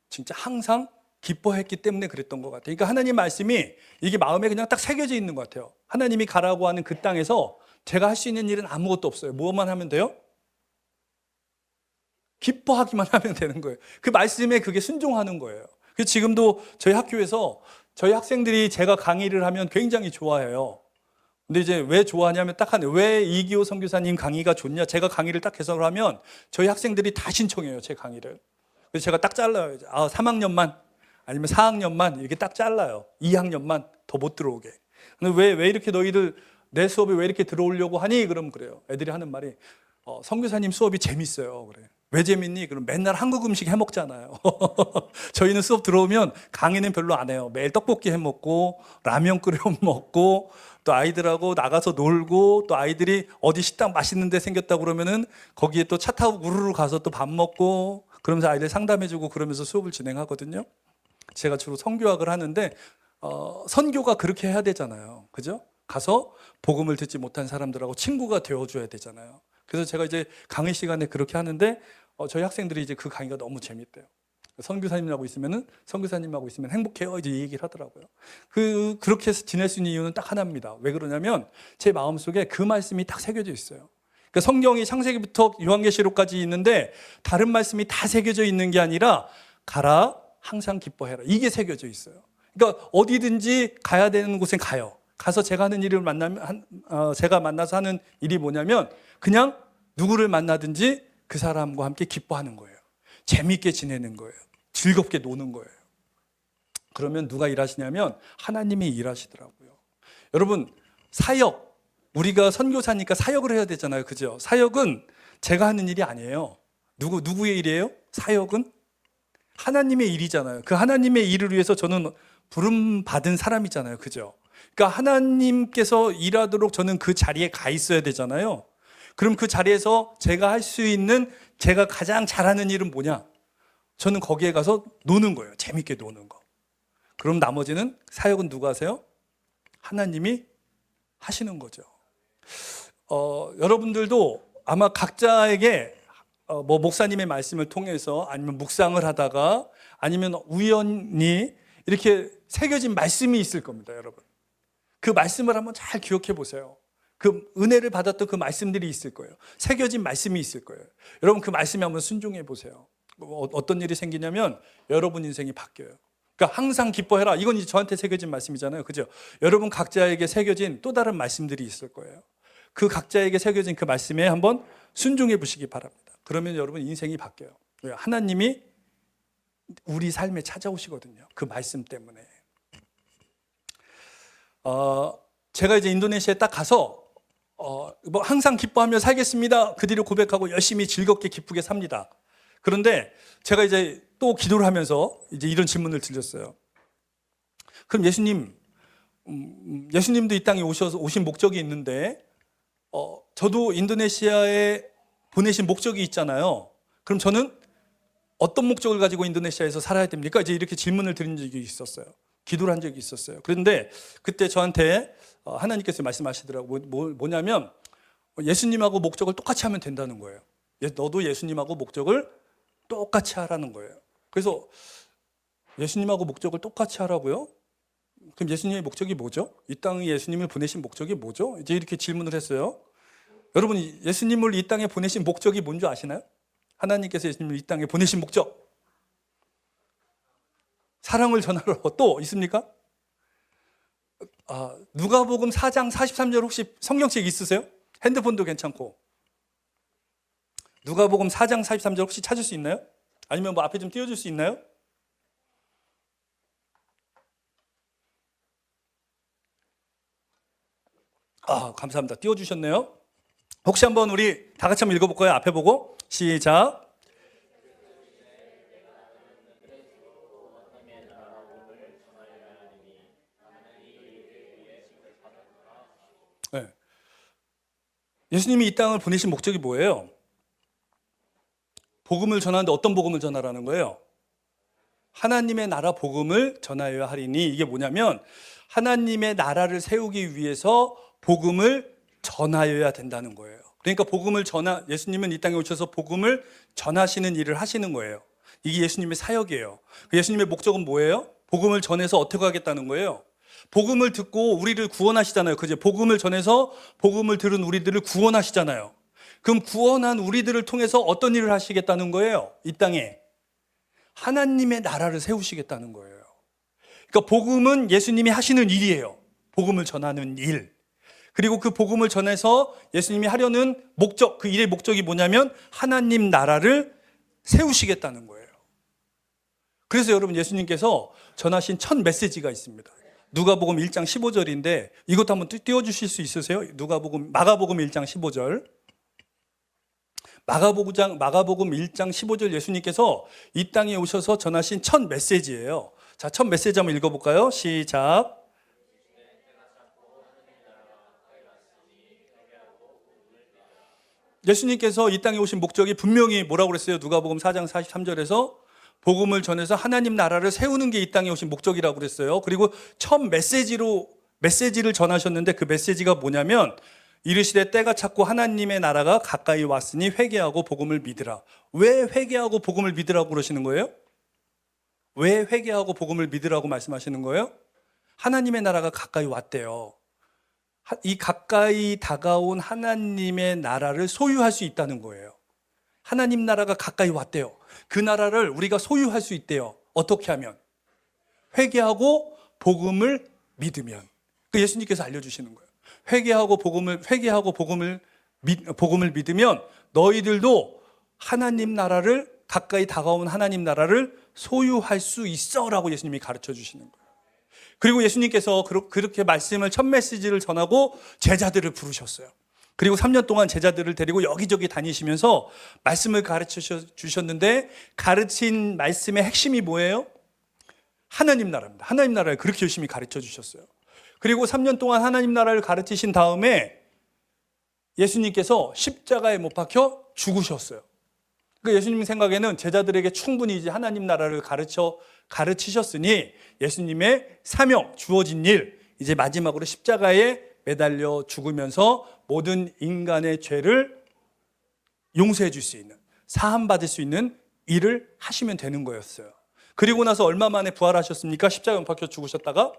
진짜 항상 기뻐했기 때문에 그랬던 것 같아요. 그러니까 하나님 말씀이 이게 마음에 그냥 딱 새겨져 있는 것 같아요. 하나님이 가라고 하는 그 땅에서 제가 할 수 있는 일은 아무것도 없어요. 뭐만 하면 돼요? 기뻐하기만 하면 되는 거예요. 그 말씀에 그게 순종하는 거예요. 그래서 지금도 저희 학교에서 저희 학생들이 제가 강의를 하면 굉장히 좋아해요. 근데 이제 왜 좋아하냐면 딱 하네. 왜 이기호 선교사님 강의가 좋냐? 제가 강의를 딱 개설을 하면 저희 학생들이 다 신청해요. 제 강의를. 그래서 제가 딱 잘라요. 3학년만 아니면 4학년만 이렇게 딱 잘라요. 2학년만 더 못 들어오게. 근데 왜 이렇게 너희들 내 수업에 왜 이렇게 들어오려고 하니? 그럼 그래요. 애들이 하는 말이 선교사님 수업이 재밌어요. 그래. 왜 재밌니? 그럼 맨날 한국 음식 해 먹잖아요. 저희는 수업 들어오면 강의는 별로 안 해요. 매일 떡볶이 해 먹고 라면 끓여 먹고 또 아이들하고 나가서 놀고 또 아이들이 어디 식당 맛있는 데 생겼다고 그러면은 거기에 또 차 타고 우르르 가서 또 밥 먹고 그러면서 아이들 상담해주고 그러면서 수업을 진행하거든요. 제가 주로 선교학을 하는데 선교가 그렇게 해야 되잖아요. 그죠? 가서 복음을 듣지 못한 사람들하고 친구가 되어줘야 되잖아요. 그래서 제가 이제 강의 시간에 그렇게 하는데 저희 학생들이 이제 그 강의가 너무 재밌대요. 선교사님하고 있으면 행복해요. 이제 이 얘기를 하더라고요. 그렇게 해서 지낼 수 있는 이유는 딱 하나입니다. 왜 그러냐면 제 마음속에 그 말씀이 딱 새겨져 있어요. 그러니까 성경이 창세기부터 요한계시록까지 있는데 다른 말씀이 다 새겨져 있는 게 아니라 가라, 항상 기뻐해라. 이게 새겨져 있어요. 그러니까 어디든지 가야 되는 곳에 가요. 가서 제가 하는 일을 제가 만나서 하는 일이 뭐냐면 그냥 누구를 만나든지 그 사람과 함께 기뻐하는 거예요. 재미있게 지내는 거예요. 즐겁게 노는 거예요. 그러면 누가 일하시냐면 하나님이 일하시더라고요. 여러분, 사역, 우리가 선교사니까 사역을 해야 되잖아요. 그죠? 사역은 제가 하는 일이 아니에요. 누구의 일이에요? 사역은 하나님의 일이잖아요. 그 하나님의 일을 위해서 저는 부름 받은 사람이잖아요. 그죠? 그러니까 하나님께서 일하도록 저는 그 자리에 가 있어야 되잖아요. 그럼 그 자리에서 제가 할 수 있는 제가 가장 잘하는 일은 뭐냐? 저는 거기에 가서 노는 거예요. 재밌게 노는 거. 그럼 나머지는 사역은 누가 하세요? 하나님이 하시는 거죠. 여러분들도 아마 각자에게 뭐 목사님의 말씀을 통해서 아니면 묵상을 하다가 아니면 우연히 이렇게 새겨진 말씀이 있을 겁니다, 여러분. 그 말씀을 한번 잘 기억해 보세요. 그 은혜를 받았던 그 말씀들이 있을 거예요. 새겨진 말씀이 있을 거예요. 여러분 그 말씀에 한번 순종해 보세요. 어떤 일이 생기냐면 여러분 인생이 바뀌어요. 그러니까 항상 기뻐해라. 이건 이제 저한테 새겨진 말씀이잖아요. 그죠? 여러분 각자에게 새겨진 또 다른 말씀들이 있을 거예요. 그 각자에게 새겨진 그 말씀에 한번 순종해 보시기 바랍니다. 그러면 여러분 인생이 바뀌어요. 하나님이 우리 삶에 찾아오시거든요. 그 말씀 때문에. 제가 이제 인도네시아에 딱 가서 뭐 항상 기뻐하며 살겠습니다. 그 뒤로 고백하고 열심히 즐겁게 기쁘게 삽니다. 그런데 제가 이제 또 기도를 하면서 이제 이런 질문을 드렸어요. 그럼 예수님, 예수님도 이 땅에 오신 목적이 있는데, 저도 인도네시아에 보내신 목적이 있잖아요. 그럼 저는 어떤 목적을 가지고 인도네시아에서 살아야 됩니까? 이제 이렇게 질문을 드린 적이 있었어요. 기도를 한 적이 있었어요. 그런데 그때 저한테 하나님께서 말씀하시더라고요. 뭐냐면 예수님하고 목적을 똑같이 하면 된다는 거예요. 너도 예수님하고 목적을 똑같이 하라는 거예요. 그래서 예수님하고 목적을 똑같이 하라고요? 그럼 예수님의 목적이 뭐죠? 이 땅에 예수님을 보내신 목적이 뭐죠? 이제 이렇게 질문을 했어요. 여러분, 예수님을 이 땅에 보내신 목적이 뭔지 아시나요? 하나님께서 예수님을 이 땅에 보내신 목적, 사랑을 전하러 또 있습니까? 누가복음 4장 43절 혹시 성경책 있으세요? 핸드폰도 괜찮고. 누가복음 4장 43절 혹시 찾을 수 있나요? 아니면 뭐 앞에 좀 띄워줄 수 있나요? 감사합니다. 띄워주셨네요. 혹시 한번 우리 다 같이 한번 읽어볼까요? 앞에 보고 시작. 네. 예수님이 이 땅을 보내신 목적이 뭐예요? 복음을 전하는데 어떤 복음을 전하라는 거예요? 하나님의 나라 복음을 전하여야 하리니, 이게 뭐냐면 하나님의 나라를 세우기 위해서 복음을 전하여야 된다는 거예요. 그러니까 예수님은 이 땅에 오셔서 복음을 전하시는 일을 하시는 거예요. 이게 예수님의 사역이에요. 예수님의 목적은 뭐예요? 복음을 전해서 어떻게 하겠다는 거예요? 복음을 듣고 우리를 구원하시잖아요. 그죠? 복음을 전해서 복음을 들은 우리들을 구원하시잖아요. 그럼 구원한 우리들을 통해서 어떤 일을 하시겠다는 거예요? 이 땅에 하나님의 나라를 세우시겠다는 거예요. 그러니까 복음은 예수님이 하시는 일이에요. 복음을 전하는 일. 그리고 그 복음을 전해서 예수님이 하려는 목적, 그 일의 목적이 뭐냐면 하나님 나라를 세우시겠다는 거예요. 그래서 여러분, 예수님께서 전하신 첫 메시지가 있습니다. 누가복음 1장 15절인데 이것도 한번 띄워주실 수 있으세요? 마가복음 1장 15절. 마가복음 1장 15절, 예수님께서 이 땅에 오셔서 전하신 첫 메시지예요. 자, 첫 메시지 한번 읽어볼까요? 시작. 예수님께서 이 땅에 오신 목적이 분명히 뭐라고 그랬어요? 누가복음 4장 43절에서 복음을 전해서 하나님 나라를 세우는 게 이 땅에 오신 목적이라고 그랬어요. 그리고 첫 메시지를 전하셨는데 그 메시지가 뭐냐면 이르시되 때가 찼고 하나님의 나라가 가까이 왔으니 회개하고 복음을 믿으라. 왜 회개하고 복음을 믿으라고 그러시는 거예요? 왜 회개하고 복음을 믿으라고 말씀하시는 거예요? 하나님의 나라가 가까이 왔대요. 이 가까이 다가온 하나님의 나라를 소유할 수 있다는 거예요. 하나님 나라가 가까이 왔대요. 그 나라를 우리가 소유할 수 있대요. 어떻게 하면? 회개하고 복음을 믿으면. 그 예수님께서 알려주시는 거예요. 회개하고 복음을 믿으면 너희들도 하나님 나라를, 가까이 다가온 하나님 나라를 소유할 수 있어라고 예수님이 가르쳐 주시는 거예요. 그리고 예수님께서 그렇게 말씀을, 첫 메시지를 전하고 제자들을 부르셨어요. 그리고 3년 동안 제자들을 데리고 여기저기 다니시면서 말씀을 가르쳐 주셨는데 가르친 말씀의 핵심이 뭐예요? 하나님 나라입니다. 하나님 나라를 그렇게 열심히 가르쳐 주셨어요. 그리고 3년 동안 하나님 나라를 가르치신 다음에 예수님께서 십자가에 못 박혀 죽으셨어요. 그러니까 예수님 생각에는 제자들에게 충분히 이제 하나님 나라를 가르치셨으니 예수님의 사명, 주어진 일, 이제 마지막으로 십자가에 매달려 죽으면서 모든 인간의 죄를 용서해 줄 수 있는, 사함받을 수 있는 일을 하시면 되는 거였어요. 그리고 나서 얼마 만에 부활하셨습니까? 십자가에 못 박혀 죽으셨다가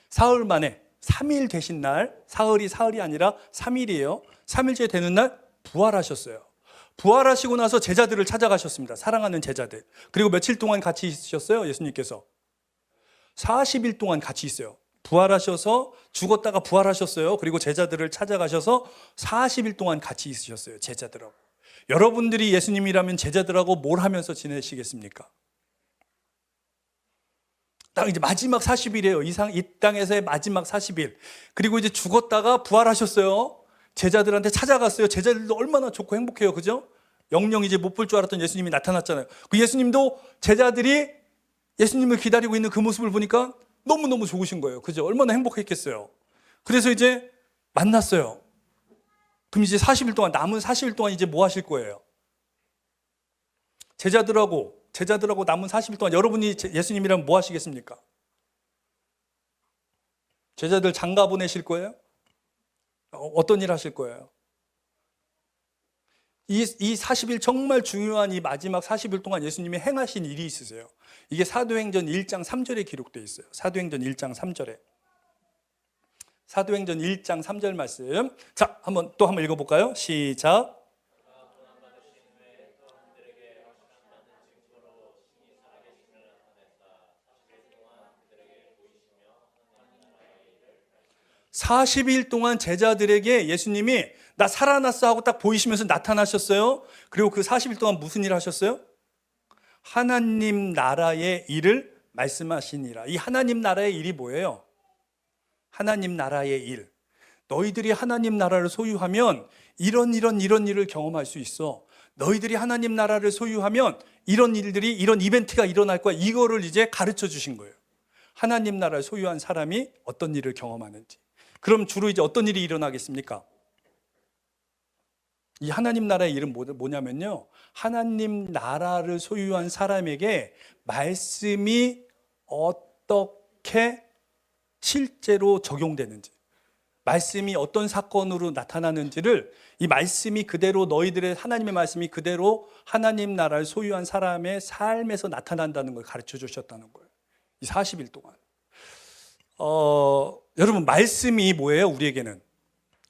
사흘 만에, 3일 되신 날, 사흘이 아니라 3일이에요. 3일째 되는 날 부활하셨어요. 부활하시고 나서 제자들을 찾아가셨습니다. 사랑하는 제자들. 그리고 며칠 동안 같이 있으셨어요? 예수님께서 40일 동안 같이 있어요. 부활하셔서 죽었다가 부활하셨어요. 그리고 제자들을 찾아가셔서 40일 동안 같이 있으셨어요. 제자들하고. 여러분들이 예수님이라면 제자들하고 뭘 하면서 지내시겠습니까? 딱 이제 마지막 40일이에요. 이 땅에서의 마지막 40일. 그리고 이제 죽었다가 부활하셨어요. 제자들한테 찾아갔어요. 제자들도 얼마나 좋고 행복해요. 그죠? 영영 이제 못 볼 줄 알았던 예수님이 나타났잖아요. 그 예수님도 제자들이 예수님을 기다리고 있는 그 모습을 보니까 너무너무 좋으신 거예요. 그죠? 얼마나 행복했겠어요. 그래서 이제 만났어요. 그럼 이제 40일 동안, 남은 40일 동안 이제 뭐 하실 거예요? 제자들하고 남은 40일 동안 여러분이 예수님이라면 뭐 하시겠습니까? 제자들 장가 보내실 거예요? 어떤 일 하실 거예요? 이 40일 정말 중요한 이 마지막 40일 동안 예수님이 행하신 일이 있으세요. 이게 사도행전 1장 3절에 기록되어 있어요. 사도행전 1장 3절에. 사도행전 1장 3절 말씀. 자, 또 한번 읽어볼까요? 시작. (40일) 동안 제자들에게 예수님이 나 살아났어 하고 딱 보이시면서 나타나셨어요. 그리고 그 40일 동안 무슨 일 하셨어요? 하나님 나라의 일을 말씀하시니라. 이 하나님 나라의 일이 뭐예요? 하나님 나라의 일. 너희들이 하나님 나라를 소유하면 이런 일을 경험할 수 있어. 너희들이 하나님 나라를 소유하면 이런 일들이, 이런 이벤트가 일어날 거야. 이거를 이제 가르쳐 주신 거예요. 하나님 나라를 소유한 사람이 어떤 일을 경험하는지. 그럼 주로 이제 어떤 일이 일어나겠습니까? 이 하나님 나라의 일은 뭐냐면요, 하나님 나라를 소유한 사람에게 말씀이 어떻게 실제로 적용되는지, 말씀이 어떤 사건으로 나타나는지를, 이 말씀이 그대로, 너희들의 하나님의 말씀이 그대로 하나님 나라를 소유한 사람의 삶에서 나타난다는 걸 가르쳐 주셨다는 거예요. 이 40일 동안. 여러분, 말씀이 뭐예요? 우리에게는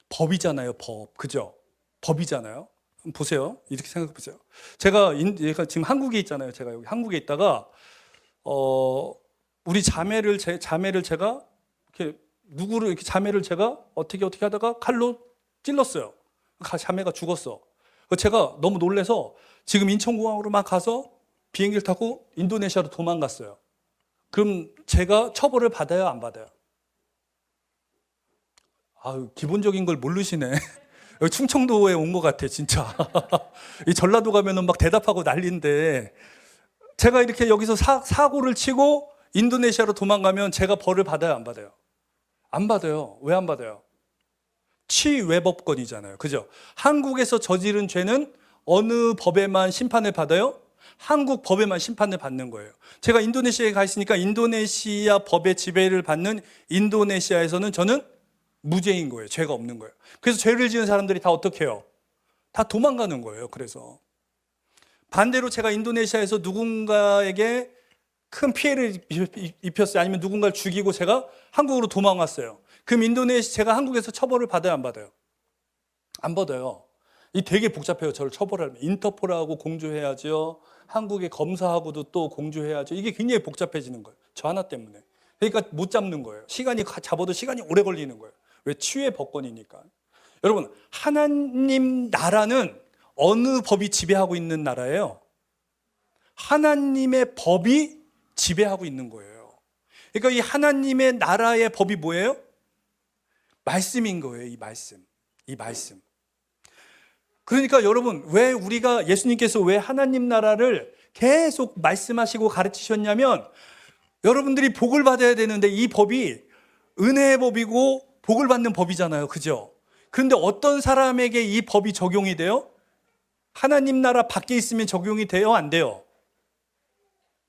법이잖아요. 법. 그죠? 법이잖아요. 보세요. 이렇게 생각해 보세요. 제가 지금 한국에 있잖아요. 제가 여기 한국에 있다가 우리 자매를 제가 이렇게 자매를 제가 어떻게 하다가 칼로 찔렀어요. 자매가 죽었어. 제가 너무 놀라서 지금 인천공항으로 막 가서 비행기를 타고 인도네시아로 도망갔어요. 그럼 제가 처벌을 받아요, 안 받아요? 기본적인 걸 모르시네. 여기 충청도에 온 것 같아, 진짜. 이 전라도 가면은 막 대답하고 난리인데, 제가 이렇게 여기서 사고를 치고 인도네시아로 도망가면 제가 벌을 받아요, 안 받아요? 안 받아요. 왜 안 받아요? 치외법권이잖아요. 그죠? 한국에서 저지른 죄는 어느 법에만 심판을 받아요? 한국 법에만 심판을 받는 거예요. 제가 인도네시아에 가 있으니까 인도네시아 법의 지배를 받는 인도네시아에서는 저는 무죄인 거예요. 죄가 없는 거예요. 그래서 죄를 지은 사람들이 다 어떻게 해요? 다 도망가는 거예요. 그래서 반대로 제가 인도네시아에서 누군가에게 큰 피해를 입혔어요. 아니면 누군가를 죽이고 제가 한국으로 도망왔어요. 그럼 제가 한국에서 처벌을 받아요, 안 받아요? 안 받아요. 이 되게 복잡해요. 저를 처벌하면 인터폴하고 공조해야죠. 한국의 검사하고도 또 공조해야죠. 이게 굉장히 복잡해지는 거예요. 저 하나 때문에. 그러니까 못 잡는 거예요. 잡아도 시간이 오래 걸리는 거예요. 왜? 치유의 법권이니까. 여러분, 하나님 나라는 어느 법이 지배하고 있는 나라예요? 하나님의 법이 지배하고 있는 거예요. 그러니까 이 하나님의 나라의 법이 뭐예요? 말씀인 거예요. 이 말씀. 그러니까 여러분, 왜 예수님께서 왜 하나님 나라를 계속 말씀하시고 가르치셨냐면, 여러분들이 복을 받아야 되는데 이 법이 은혜의 법이고 복을 받는 법이잖아요. 그죠? 그런데 어떤 사람에게 이 법이 적용이 돼요? 하나님 나라 밖에 있으면 적용이 돼요? 안 돼요?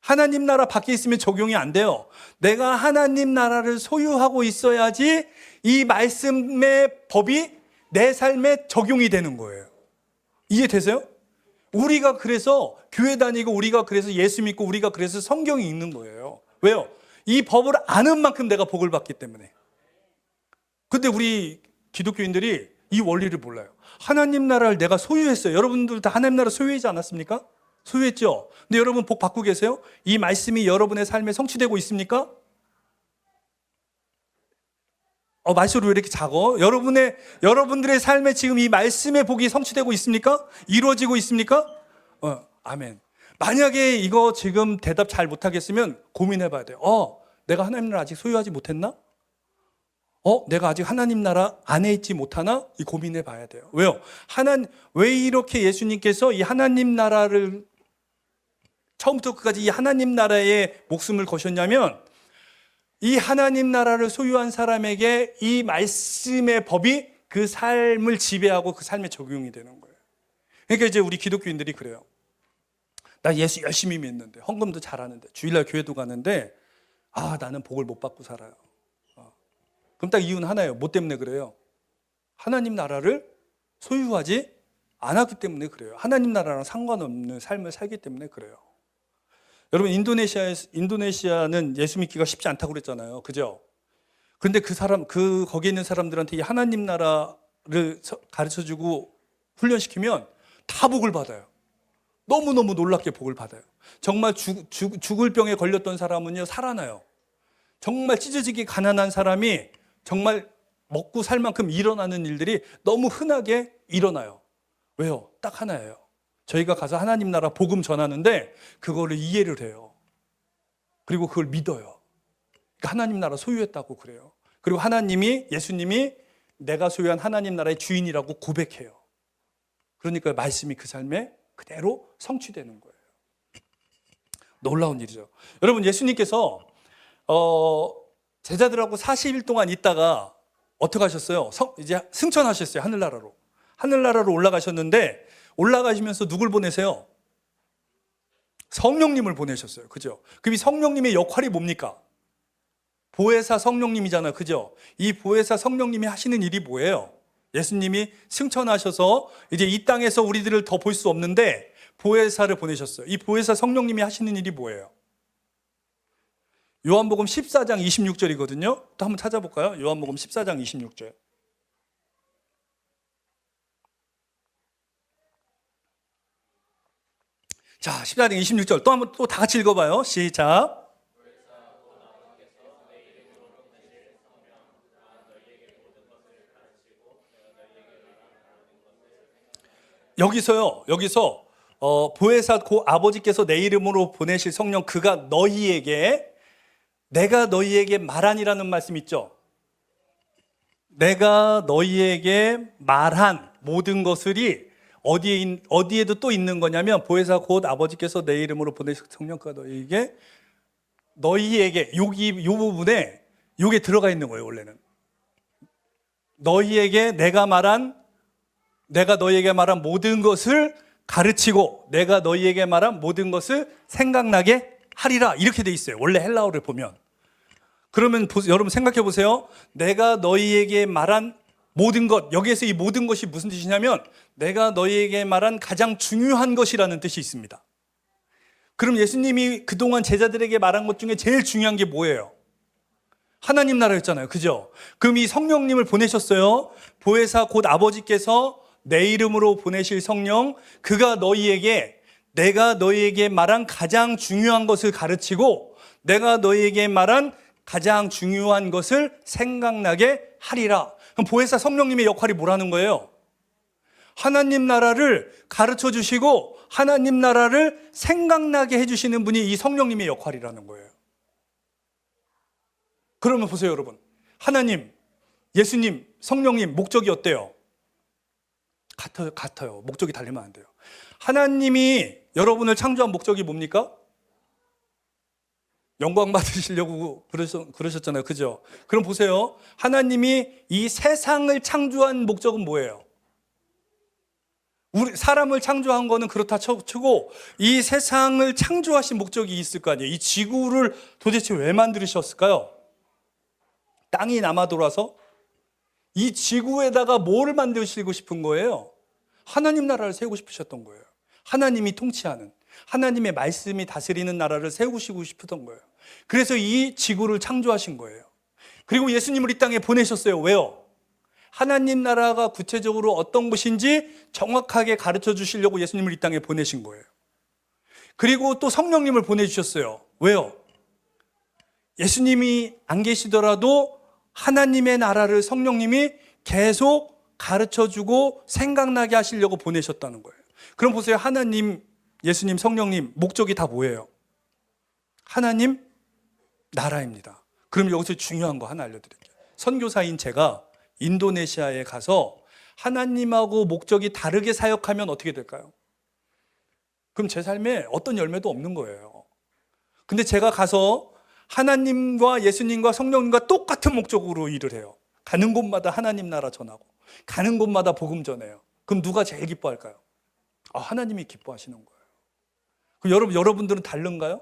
하나님 나라 밖에 있으면 적용이 안 돼요. 내가 하나님 나라를 소유하고 있어야지 이 말씀의 법이 내 삶에 적용이 되는 거예요. 이해되세요? 우리가 그래서 교회 다니고, 우리가 그래서 예수 믿고, 우리가 그래서 성경이 읽는 거예요. 왜요? 이 법을 아는 만큼 내가 복을 받기 때문에. 근데 우리 기독교인들이 이 원리를 몰라요. 하나님 나라를 내가 소유했어요. 여러분들 다 하나님 나라 소유하지 않았습니까? 소유했죠? 근데 여러분 복 받고 계세요? 이 말씀이 여러분의 삶에 성취되고 있습니까? 말씀이 왜 이렇게 작어? 여러분들의 삶에 지금 이 말씀의 복이 성취되고 있습니까? 이루어지고 있습니까? 아멘. 만약에 이거 지금 대답 잘 못하겠으면 고민해 봐야 돼요. 내가 하나님 나라 아직 소유하지 못했나? 내가 아직 하나님 나라 안에 있지 못하나? 이 고민해 봐야 돼요. 왜요? 왜 이렇게 예수님께서 이 하나님 나라를 처음부터 끝까지 이 하나님 나라에 목숨을 거셨냐면 이 하나님 나라를 소유한 사람에게 이 말씀의 법이 그 삶을 지배하고 그 삶에 적용이 되는 거예요. 그러니까 이제 우리 기독교인들이 그래요. 나 예수 열심히 믿는데 헌금도 잘하는데 주일날 교회도 가는데 나는 복을 못 받고 살아요. 그럼 딱 이유는 하나예요. 뭐 때문에 그래요? 하나님 나라를 소유하지 않았기 때문에 그래요. 하나님 나라랑 상관없는 삶을 살기 때문에 그래요. 여러분 인도네시아는 예수 믿기가 쉽지 않다고 그랬잖아요. 그죠? 근데 거기 있는 사람들한테 이 하나님 나라를 가르쳐주고 훈련시키면 다 복을 받아요. 너무너무 놀랍게 복을 받아요. 정말 죽을 병에 걸렸던 사람은요 살아나요. 정말 찢어지게 가난한 사람이 정말 먹고 살 만큼 일어나는 일들이 너무 흔하게 일어나요. 왜요? 딱 하나예요. 저희가 가서 하나님 나라 복음 전하는데 그거를 이해를 해요. 그리고 그걸 믿어요. 그러니까 하나님 나라 소유했다고 그래요. 그리고 예수님이 내가 소유한 하나님 나라의 주인이라고 고백해요. 그러니까 말씀이 그 삶에 그대로 성취되는 거예요. 놀라운 일이죠. 여러분 예수님께서 제자들하고 40일 동안 있다가 어떻게 하셨어요? 이제 승천하셨어요. 하늘나라로 올라가셨는데 올라가시면서 누굴 보내세요? 성령님을 보내셨어요. 그죠? 그럼 이 성령님의 역할이 뭡니까? 보혜사 성령님이잖아요. 그죠? 이 보혜사 성령님이 하시는 일이 뭐예요? 예수님이 승천하셔서 이제 이 땅에서 우리들을 더 볼 수 없는데 보혜사를 보내셨어요. 이 보혜사 성령님이 하시는 일이 뭐예요? 요한복음 14장 26절이거든요. 또 한번 찾아볼까요? 요한복음 14장 26절. 자, 14장 26절 또 한번 또 다 같이 읽어봐요. 시작. 여기서 보혜사 고 아버지께서 내 이름으로 보내실 성령 그가 내가 너희에게 말하니라는 말씀 있죠. 내가 너희에게 말한 모든 것들이 어디에도 또 있는 거냐면 보혜사 곧 아버지께서 내 이름으로 보내실 성령 그가 너희에게 이 부분에 요게 들어가 있는 거예요. 원래는 내가 너희에게 말한 모든 것을 가르치고 내가 너희에게 말한 모든 것을 생각나게 하리라 이렇게 돼 있어요. 원래 헬라어를 보면. 그러면 여러분 생각해 보세요. 내가 너희에게 말한 모든 것, 여기에서 이 모든 것이 무슨 뜻이냐면 내가 너희에게 말한 가장 중요한 것이라는 뜻이 있습니다. 그럼 예수님이 그동안 제자들에게 말한 것 중에 제일 중요한 게 뭐예요? 하나님 나라였잖아요. 그죠? 그럼 이 성령님을 보내셨어요. 보혜사 곧 아버지께서 내 이름으로 보내실 성령 그가 내가 너희에게 말한 가장 중요한 것을 가르치고 내가 너희에게 말한 가장 중요한 것을 생각나게 하리라. 그럼 보혜사 성령님의 역할이 뭐라는 거예요? 하나님 나라를 가르쳐 주시고 하나님 나라를 생각나게 해주시는 분이 이 성령님의 역할이라는 거예요. 그러면 보세요 여러분. 하나님, 예수님, 성령님 목적이 어때요? 같아요. 목적이 다르면 안 돼요. 하나님이 여러분을 창조한 목적이 뭡니까? 영광 받으시려고 그러셨잖아요. 그죠? 그럼 보세요. 하나님이 이 세상을 창조한 목적은 뭐예요? 우리 사람을 창조한 거는 그렇다 치고 이 세상을 창조하신 목적이 있을 거 아니에요. 이 지구를 도대체 왜 만드셨을까요? 땅이 남아 돌아서 이 지구에다가 뭐를 만드시고 싶은 거예요? 하나님 나라를 세우고 싶으셨던 거예요. 하나님이 통치하는, 하나님의 말씀이 다스리는 나라를 세우시고 싶었던 거예요. 그래서 이 지구를 창조하신 거예요. 그리고 예수님을 이 땅에 보내셨어요. 왜요? 하나님 나라가 구체적으로 어떤 것인지 정확하게 가르쳐 주시려고 예수님을 이 땅에 보내신 거예요. 그리고 또 성령님을 보내주셨어요. 왜요? 예수님이 안 계시더라도 하나님의 나라를 성령님이 계속 가르쳐주고 생각나게 하시려고 보내셨다는 거예요. 그럼 보세요. 하나님, 예수님, 성령님 목적이 다 뭐예요? 하나님, 나라입니다. 그럼 여기서 중요한 거 하나 알려드릴게요. 선교사인 제가 인도네시아에 가서 하나님하고 목적이 다르게 사역하면 어떻게 될까요? 그럼 제 삶에 어떤 열매도 없는 거예요. 근데 제가 가서 하나님과 예수님과 성령님과 똑같은 목적으로 일을 해요. 가는 곳마다 하나님 나라 전하고 가는 곳마다 복음 전해요. 그럼 누가 제일 기뻐할까요? 하나님이 기뻐하시는 거예요. 그럼 여러분들은 다른가요?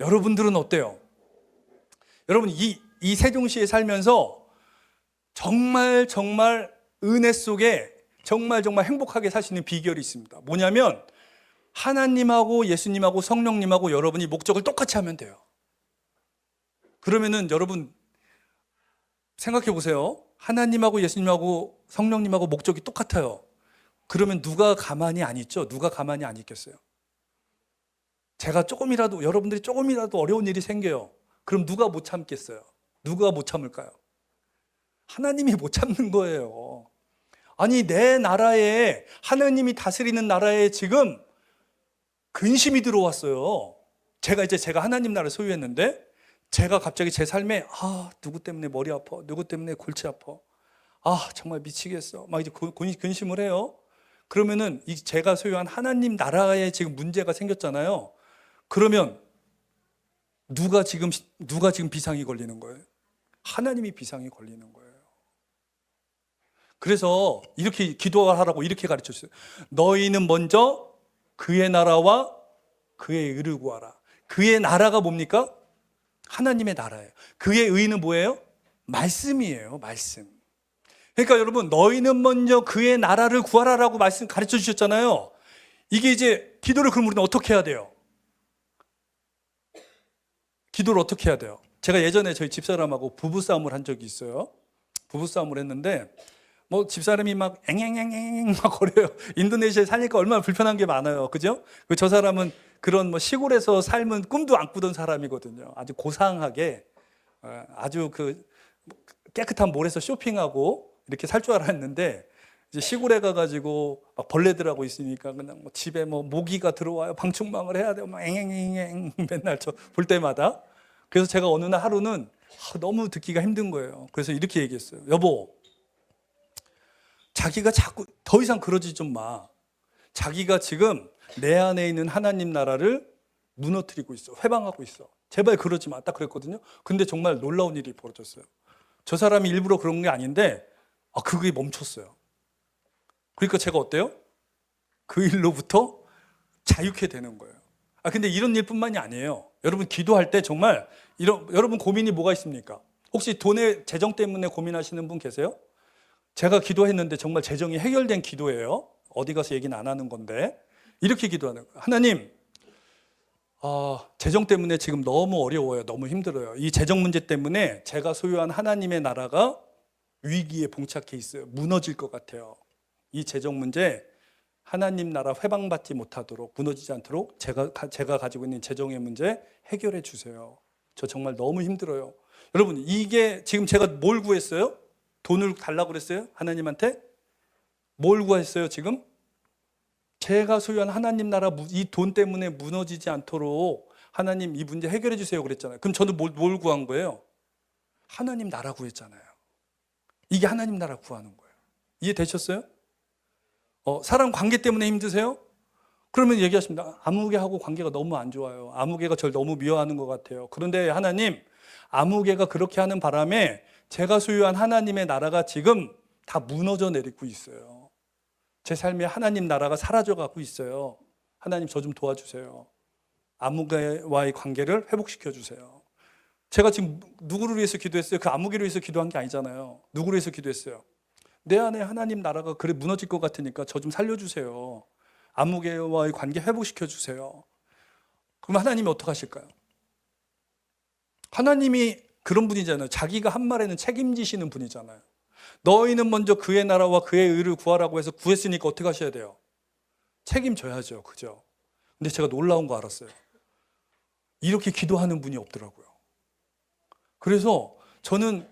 여러분들은 어때요? 여러분 이 세종시에 살면서 정말 은혜 속에 정말 행복하게 사시는 비결이 있습니다. 뭐냐면 하나님하고 예수님하고 성령님하고 여러분이 목적을 똑같이 하면 돼요. 그러면은 여러분 생각해 보세요. 하나님하고 예수님하고 성령님하고 목적이 똑같아요. 그러면 누가 가만히 안 있죠? 누가 가만히 안 있겠어요? 여러분들이 조금이라도 어려운 일이 생겨요. 그럼 누가 못 참겠어요? 누가 못 참을까요? 하나님이 못 참는 거예요. 아니, 내 나라에, 하나님이 다스리는 나라에 지금 근심이 들어왔어요. 제가 하나님 나라를 소유했는데, 제가 갑자기 제 삶에, 누구 때문에 머리 아파, 누구 때문에 골치 아파, 정말 미치겠어. 막 이제 근심을 해요. 그러면은 제가 소유한 하나님 나라에 지금 문제가 생겼잖아요. 그러면 누가 지금 비상이 걸리는 거예요? 하나님이 비상이 걸리는 거예요. 그래서 이렇게 기도하라고 이렇게 가르쳤어요. 너희는 먼저 그의 나라와 그의 의를 구하라. 그의 나라가 뭡니까? 하나님의 나라예요. 그의 의는 뭐예요? 말씀이에요. 말씀. 그러니까 여러분, 너희는 먼저 그의 나라를 구하라라고 말씀 가르쳐 주셨잖아요. 이게 이제 기도를 그럼 우리는 어떻게 해야 돼요? 기도를 어떻게 해야 돼요? 제가 예전에 저희 집사람하고 부부싸움을 한 적이 있어요. 부부싸움을 했는데 집사람이 막 앵앵앵앵 막 거려요. 인도네시아에 사니까 얼마나 불편한 게 많아요. 그죠? 저 사람은 그런 시골에서 삶은 꿈도 안 꾸던 사람이거든요. 아주 고상하게 아주 깨끗한 몰에서 쇼핑하고 이렇게 살 줄 알았는데 이제 시골에 가가지고 막 벌레들하고 있으니까 그냥 집에 모기가 들어와요. 방충망을 해야 돼요. 막 앵앵앵앵 맨날 저 볼 때마다. 그래서 제가 어느 날 하루는 너무 듣기가 힘든 거예요. 그래서 이렇게 얘기했어요. 여보, 자기가 자꾸 더 이상 그러지 좀 마. 자기가 지금 내 안에 있는 하나님 나라를 무너뜨리고 있어. 회방하고 있어. 제발 그러지 마. 딱 그랬거든요. 근데 정말 놀라운 일이 벌어졌어요. 저 사람이 일부러 그런 게 아닌데 그게 멈췄어요. 그러니까 제가 어때요? 그 일로부터 자유케 되는 거예요. 근데 이런 일뿐만이 아니에요. 여러분 기도할 때 정말 여러분 고민이 뭐가 있습니까? 혹시 돈의 재정 때문에 고민하시는 분 계세요? 제가 기도했는데 정말 재정이 해결된 기도예요. 어디 가서 얘기는 안 하는 건데 이렇게 기도하는 거예요. 하나님, 재정 때문에 지금 너무 어려워요. 너무 힘들어요. 이 재정 문제 때문에 제가 소유한 하나님의 나라가 위기에 봉착해 있어요. 무너질 것 같아요. 이 재정 문제 하나님 나라 회방받지 못하도록, 무너지지 않도록 제가 가지고 있는 재정의 문제 해결해 주세요. 저 정말 너무 힘들어요. 여러분, 이게 지금 제가 뭘 구했어요? 돈을 달라고 그랬어요? 하나님한테? 뭘 구했어요 지금? 제가 소유한 하나님 나라 이 돈 때문에 무너지지 않도록 하나님 이 문제 해결해 주세요 그랬잖아요. 그럼 저는 뭘 구한 거예요? 하나님 나라 구했잖아요. 이게 하나님 나라 구하는 거예요. 이해되셨어요? 사람 관계 때문에 힘드세요? 그러면 얘기하십니다. 아무개하고 관계가 너무 안 좋아요. 아무개가 저를 너무 미워하는 것 같아요. 그런데 하나님, 아무개가 그렇게 하는 바람에 제가 소유한 하나님의 나라가 지금 다 무너져 내리고 있어요. 제 삶에 하나님 나라가 사라져가고 있어요. 하나님 저 좀 도와주세요. 아무개와의 관계를 회복시켜 주세요. 제가 지금 누구를 위해서 기도했어요? 그 아무개를 위해서 기도한 게 아니잖아요. 누구를 위해서 기도했어요? 내 안에 하나님 나라가 그래 무너질 것 같으니까 저 좀 살려주세요. 아무개와의 관계 회복시켜 주세요. 그럼 하나님이 어떻게 하실까요? 하나님이 그런 분이잖아요. 자기가 한 말에는 책임지시는 분이잖아요. 너희는 먼저 그의 나라와 그의 의를 구하라고 해서 구했으니까 어떻게 하셔야 돼요? 책임져야죠. 그죠? 근데 제가 놀라운 거 알았어요. 이렇게 기도하는 분이 없더라고요. 그래서 저는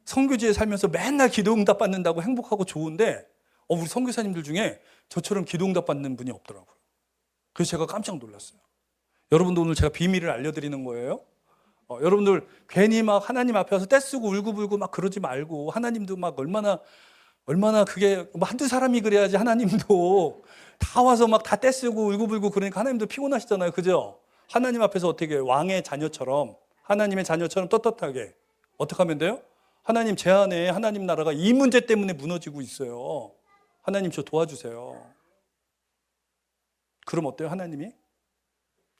선교지에 살면서 맨날 기도응답 받는다고 행복하고 좋은데 우리 선교사님들 중에 저처럼 기도응답 받는 분이 없더라고요. 그래서 제가 깜짝 놀랐어요. 여러분도 오늘 제가 비밀을 알려드리는 거예요. 여러분들 괜히 막 하나님 앞에 와서 떼쓰고 울고불고 막 그러지 말고, 하나님도 막 얼마나 그게 뭐 한두 사람이 그래야지, 하나님도 다 와서 막 다 떼쓰고 울고불고 그러니까 하나님도 피곤하시잖아요. 그죠? 하나님 앞에서 어떻게 왕의 자녀처럼, 하나님의 자녀처럼 떳떳하게 어떻게 하면 돼요? 하나님, 제 안에 하나님 나라가 이 문제 때문에 무너지고 있어요. 하나님 저 도와주세요. 그럼 어때요? 하나님이?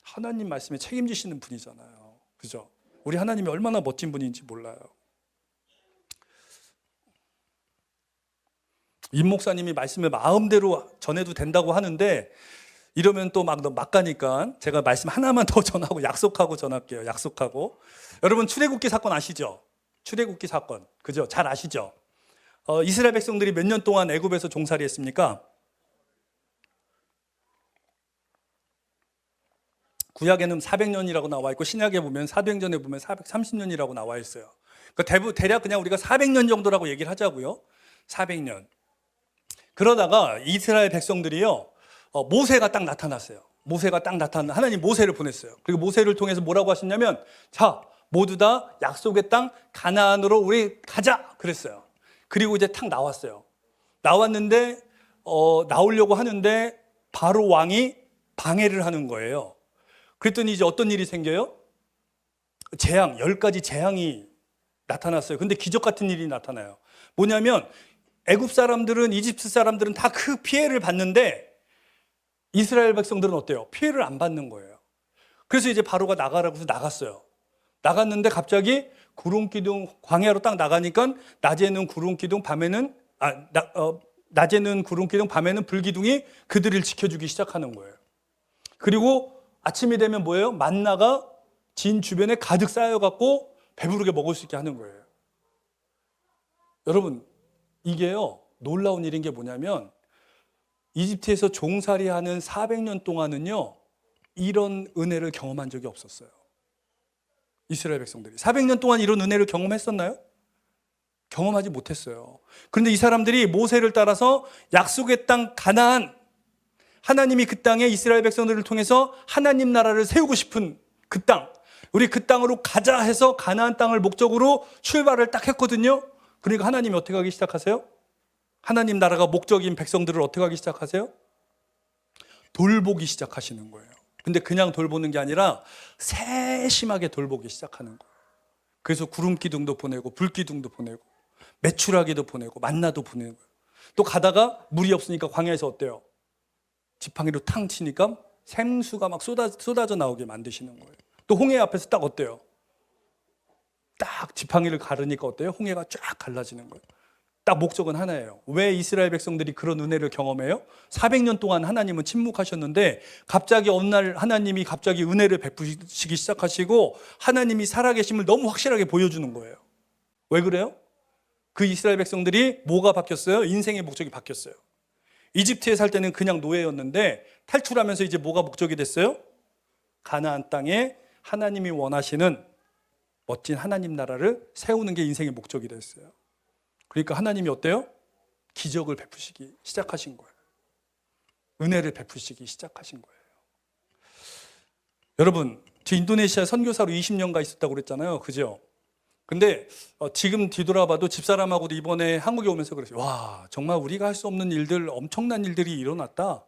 하나님 말씀에 책임지시는 분이잖아요. 그죠? 우리 하나님이 얼마나 멋진 분인지 몰라요. 임 목사님이 말씀을 마음대로 전해도 된다고 하는데, 이러면 또 막 가니까 제가 말씀 하나만 더 전하고 약속하고 전할게요. 약속하고. 여러분, 출애굽기 사건 아시죠? 출애굽기 사건. 그죠? 잘 아시죠? 이스라엘 백성들이 몇 년 동안 애굽에서 종살이 했습니까? 구약에는 400년이라고 나와 있고, 신약에 보면 사도행전에 보면 430년이라고 나와 있어요. 그러니까 대략 그냥 우리가 400년 정도라고 얘기를 하자고요. 400년. 그러다가 이스라엘 백성들이요, 모세가 딱 나타났어요. 모세가 딱 나타나, 하나님 모세를 보냈어요. 그리고 모세를 통해서 뭐라고 하셨냐면, 자, 모두 다 약속의 땅 가나안으로 우리 가자 그랬어요. 그리고 이제 탁 나왔어요. 나왔는데 나오려고 하는데 바로 왕이 방해를 하는 거예요. 그랬더니 이제 어떤 일이 생겨요? 재앙, 10가지 재앙이 나타났어요. 근데 기적 같은 일이 나타나요. 뭐냐면 애굽 사람들은, 이집트 사람들은 다 그 피해를 봤는데 이스라엘 백성들은 어때요? 피해를 안 받는 거예요. 그래서 이제 바로가 나가라고 해서 나갔어요. 나갔는데 갑자기 구름 기둥, 광야로 딱 나가니까 낮에는 구름 기둥, 낮에는 구름 기둥, 밤에는 불 기둥이 그들을 지켜주기 시작하는 거예요. 그리고 아침이 되면 뭐예요? 만나가 진 주변에 가득 쌓여갖고 배부르게 먹을 수 있게 하는 거예요. 여러분, 이게요, 놀라운 일인 게 뭐냐면 이집트에서 종살이하는 400년 동안은요, 이런 은혜를 경험한 적이 없었어요. 이스라엘 백성들이 400년 동안 이런 은혜를 경험했었나요? 경험하지 못했어요. 그런데 이 사람들이 모세를 따라서 약속의 땅 가나안, 하나님이 그 땅에 이스라엘 백성들을 통해서 하나님 나라를 세우고 싶은 그 땅, 우리 그 땅으로 가자 해서 가나안 땅을 목적으로 출발을 딱 했거든요. 그러니까 하나님이 어떻게 하기 시작하세요? 하나님 나라가 목적인 백성들을 어떻게 하기 시작하세요? 돌보기 시작하시는 거예요. 근데 그냥 돌보는 게 아니라 세심하게 돌보기 시작하는 거예요. 그래서 구름 기둥도 보내고 불 기둥도 보내고 메추라기도 보내고 만나도 보내고, 또 가다가 물이 없으니까 광야에서 어때요? 지팡이로 탕 치니까 생수가 막 쏟아져 나오게 만드시는 거예요. 또 홍해 앞에서 딱 어때요? 딱 지팡이를 가르니까 어때요? 홍해가 쫙 갈라지는 거예요. 딱 목적은 하나예요. 왜 이스라엘 백성들이 그런 은혜를 경험해요? 400년 동안 하나님은 침묵하셨는데 갑자기 어느 날 하나님이 갑자기 은혜를 베푸시기 시작하시고 하나님이 살아계심을 너무 확실하게 보여주는 거예요. 왜 그래요? 그 이스라엘 백성들이 뭐가 바뀌었어요? 인생의 목적이 바뀌었어요. 이집트에 살 때는 그냥 노예였는데 탈출하면서 이제 뭐가 목적이 됐어요? 가나안 땅에 하나님이 원하시는 멋진 하나님 나라를 세우는 게 인생의 목적이 됐어요. 그러니까 하나님이 어때요? 기적을 베푸시기 시작하신 거예요. 은혜를 베푸시기 시작하신 거예요. 여러분, 저 인도네시아 선교사로 20년간 있었다고 그랬잖아요. 그죠? 근데 지금 뒤돌아봐도 집사람하고도 이번에 한국에 오면서 그랬어요. 와, 정말 우리가 할 수 없는 일들, 엄청난 일들이 일어났다.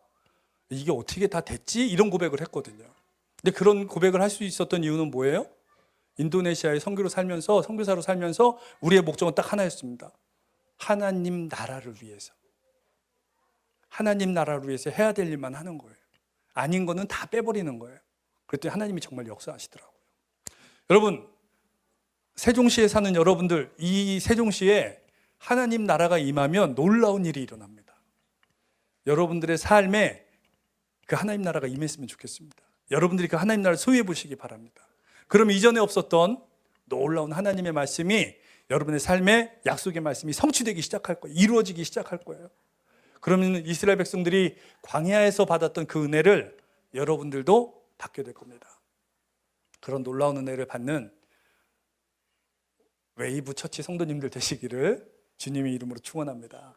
이게 어떻게 다 됐지? 이런 고백을 했거든요. 근데 그런 고백을 할 수 있었던 이유는 뭐예요? 인도네시아의 선교사로 살면서 우리의 목적은 딱 하나였습니다. 하나님 나라를 위해서. 하나님 나라를 위해서 해야 될 일만 하는 거예요. 아닌 거는 다 빼버리는 거예요. 그랬더니 하나님이 정말 역사하시더라고요. 여러분, 세종시에 사는 여러분들, 이 세종시에 하나님 나라가 임하면 놀라운 일이 일어납니다. 여러분들의 삶에 그 하나님 나라가 임했으면 좋겠습니다. 여러분들이 그 하나님 나라를 소유해 보시기 바랍니다. 그럼 이전에 없었던 놀라운 하나님의 말씀이 여러분의 삶에 약속의 말씀이 성취되기 시작할 거예요. 이루어지기 시작할 거예요. 그러면 이스라엘 백성들이 광야에서 받았던 그 은혜를 여러분들도 받게 될 겁니다. 그런 놀라운 은혜를 받는 웨이브 처치 성도님들 되시기를 주님의 이름으로 축원합니다.